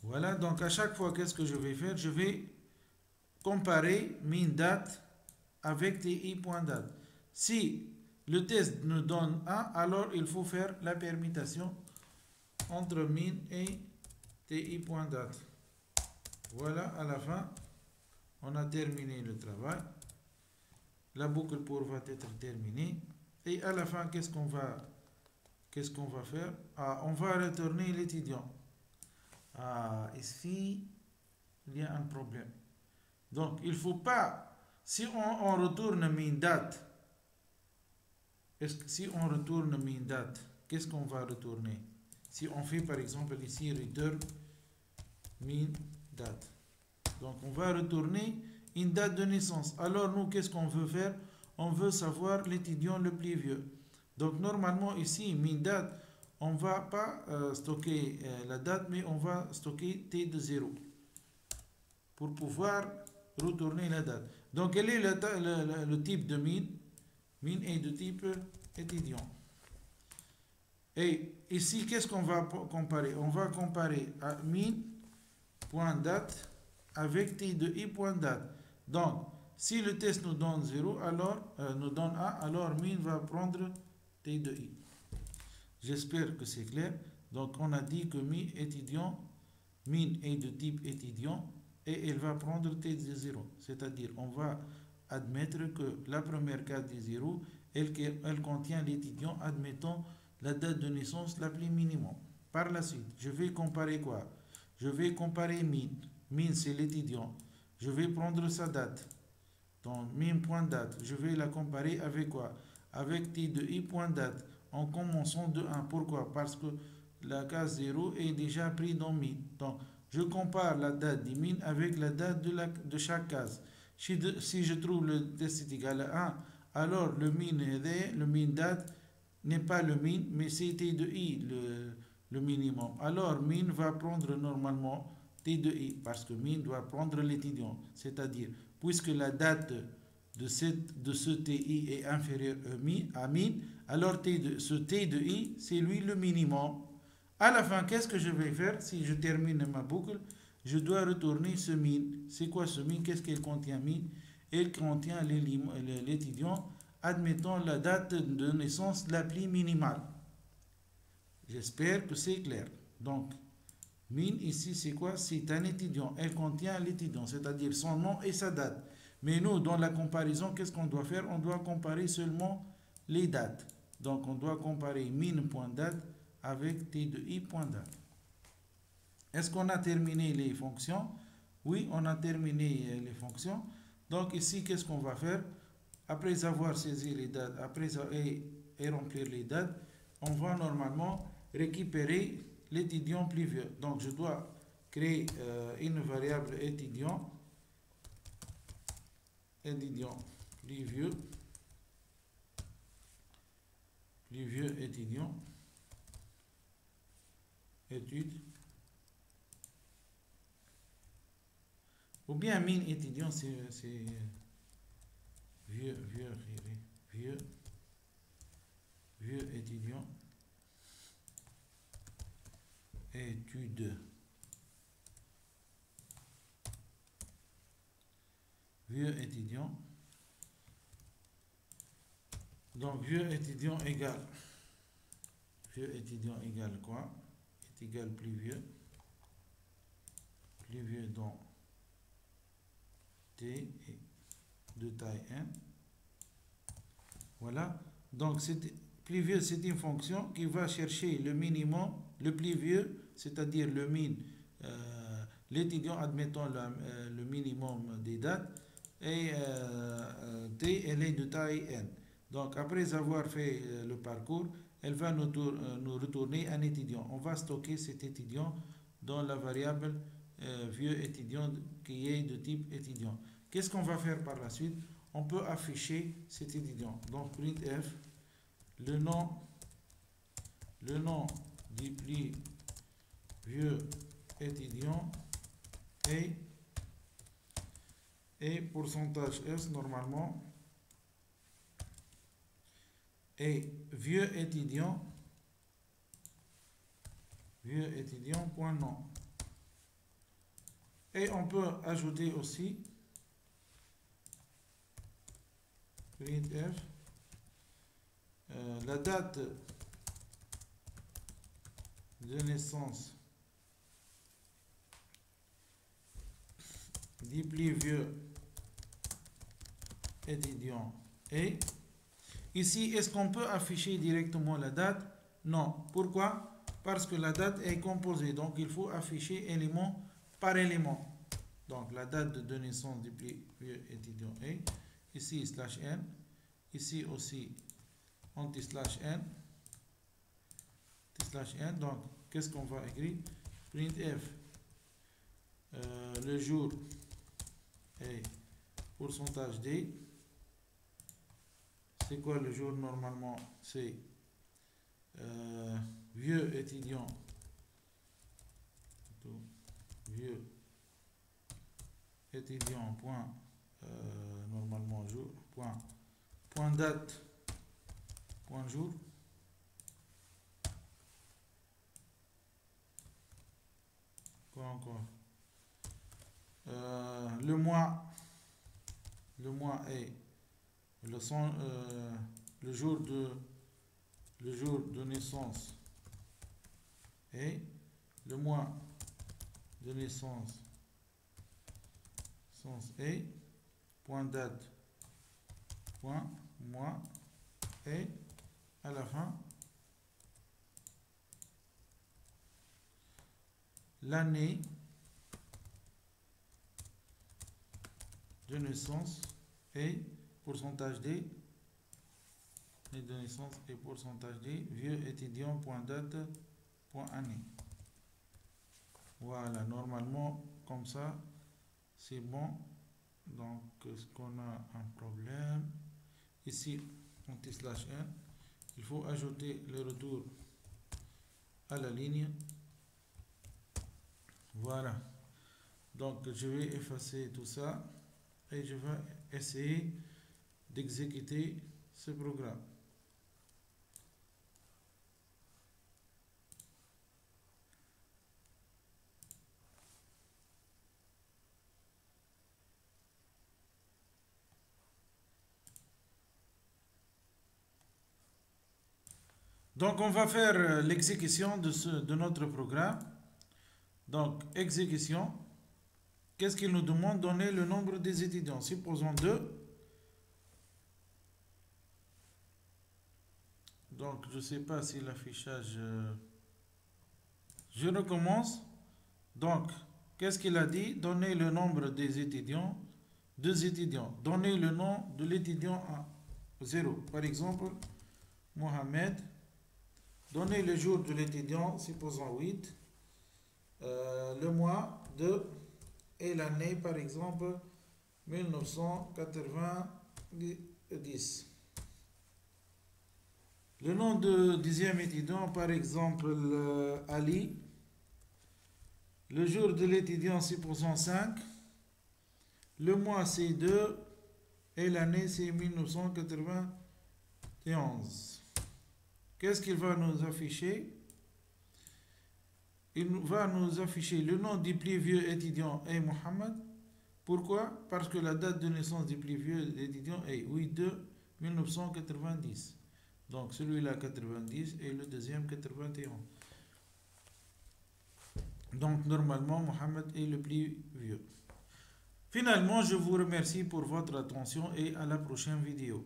Voilà. Donc, à chaque fois, qu'est-ce que je vais faire? Je vais comparer min date avec TI.date. Si le test nous donne 1, alors il faut faire la permutation entre min et TI.date. Voilà, à la fin, on a terminé le travail. La boucle pour va être terminée. Et à la fin, qu'est-ce qu'on va faire? On va retourner l'étudiant. Ici, il y a un problème. Donc, il ne faut pas, si on retourne min date, si on retourne min date, qu'est-ce qu'on va retourner? Si on fait par exemple ici return min date. Donc, on va retourner une date de naissance. Alors, nous, qu'est-ce qu'on veut faire? On veut savoir l'étudiant le plus vieux. Donc, normalement, ici, min date, on ne va pas stocker la date, mais on va stocker T de 0 pour pouvoir retourner la date. Donc, quel est le type de min? Min est de type étudiant. Et ici, qu'est-ce qu'on va comparer? On va comparer min.date avec T de I.date. Donc, si le test nous donne 0, alors nous donne 1, alors min va prendre T de I. J'espère que c'est clair. Donc, on a dit que min est de type étudiant et elle va prendre T de 0. C'est-à-dire, on va admettre que la première case de 0, elle contient l'étudiant, admettons la date de naissance la plus minimum. Par la suite, je vais comparer quoi? Je vais comparer min. Min, c'est l'étudiant. Je vais prendre sa date. Donc, min.date, je vais la comparer avec quoi? Avec T de I.date, en commençant de 1. Pourquoi? Parce que la case 0 est déjà prise dans min. Donc, je compare la date de min avec la date de chaque case. Si je trouve le test est égal à 1, alors le min date n'est pas le min, mais c'est T de I, le minimum. Alors, min va prendre normalement T de I, parce que min doit prendre l'étudiant. C'est-à-dire, puisque la date de ce TI est inférieure à min, alors ce T de I, c'est lui le minimum. À la fin, qu'est-ce que je vais faire? Si je termine ma boucle, je dois retourner ce min. C'est quoi ce min? Qu'est-ce qu'elle contient min? Elle contient l'étudiant, admettons la date de naissance la plus minimale. J'espère que c'est clair. Donc, min ici, c'est quoi? C'est un étudiant. Elle contient l'étudiant, c'est-à-dire son nom et sa date. Mais nous, dans la comparaison, qu'est-ce qu'on doit faire? On doit comparer seulement les dates. Donc, on doit comparer min.date avec T de I.date. Est-ce qu'on a terminé les fonctions? Oui, on a terminé les fonctions. Donc, ici, qu'est-ce qu'on va faire? Après avoir saisi les dates, et remplir les dates, on va normalement récupérer l'étudiant plus vieux. Donc, je dois créer une variable étudiant plus vieux étudiant, étude, ou bien min étudiant, c'est vieux vieux étudiant, études, vieux étudiant. Donc vieux étudiant égale quoi? Est égal plus vieux dans T et de taille n. Voilà. Donc plus vieux, c'est une fonction qui va chercher le minimum, le plus vieux, c'est-à-dire le min, l'étudiant admettant le minimum des dates, et T, elle est de taille n. Donc après avoir fait le parcours, elle va nous retourner un étudiant. On va stocker cet étudiant dans la variable vieux étudiant qui est de type étudiant. Qu'est-ce qu'on va faire par la suite? On peut afficher cet étudiant. Donc printf, le nom du plus vieux étudiant et pourcentage S normalement, et vieux étudiant point nom. Et on peut ajouter aussi printf la date de naissance du plus vieux étudiant. Et ici, est-ce qu'on peut afficher directement la date? Non. Pourquoi? Parce que la date est composée. Donc, il faut afficher élément par élément. Donc, la date de naissance du plus vieux étudiant est ici /n. Ici aussi, anti/n. /n. Donc, qu'est-ce qu'on va écrire? Printf, le jour est pourcentage D. C'est quoi le jour normalement? C'est vieux étudiant, point normalement jour point date point jour. Quoi encore? Le mois est le jour de naissance et le mois de naissance est point date point mois et à la fin l'année de naissance et pourcentage D, et de naissance et pourcentage D, vieux étudiant point date point année. Voilà, normalement comme ça c'est bon. Donc est-ce qu'on a un problème ici? Anti/n, il faut ajouter le retour à la ligne. Voilà, donc je vais effacer tout ça et je vais essayer d'exécuter ce programme. Donc on va faire l'exécution de notre programme. Donc exécution. Qu'est-ce qu'il nous demande? Donner le nombre des étudiants. Supposons 2. Donc je ne sais pas si l'affichage... Je recommence. Donc qu'est-ce qu'il a dit? Donner le nombre des étudiants. 2 étudiants. Donner le nom de l'étudiant à 0. Par exemple, Mohamed. Donner le jour de l'étudiant, supposons 8. Le mois de et l'année, par exemple, 1990. Le nom de 10e étudiant, par exemple, Ali. Le jour de l'étudiant, supposons 5. Le mois, c'est 2. Et l'année, c'est 1991. qu'est-ce qu'il va nous afficher? Il va nous afficher le nom du plus vieux étudiant est Mohamed. Pourquoi? Parce que la date de naissance du plus vieux étudiant est 8/2/1990. Donc celui-là 90 et le deuxième 81. Donc normalement Mohamed est le plus vieux. Finalement, je vous remercie pour votre attention et à la prochaine vidéo.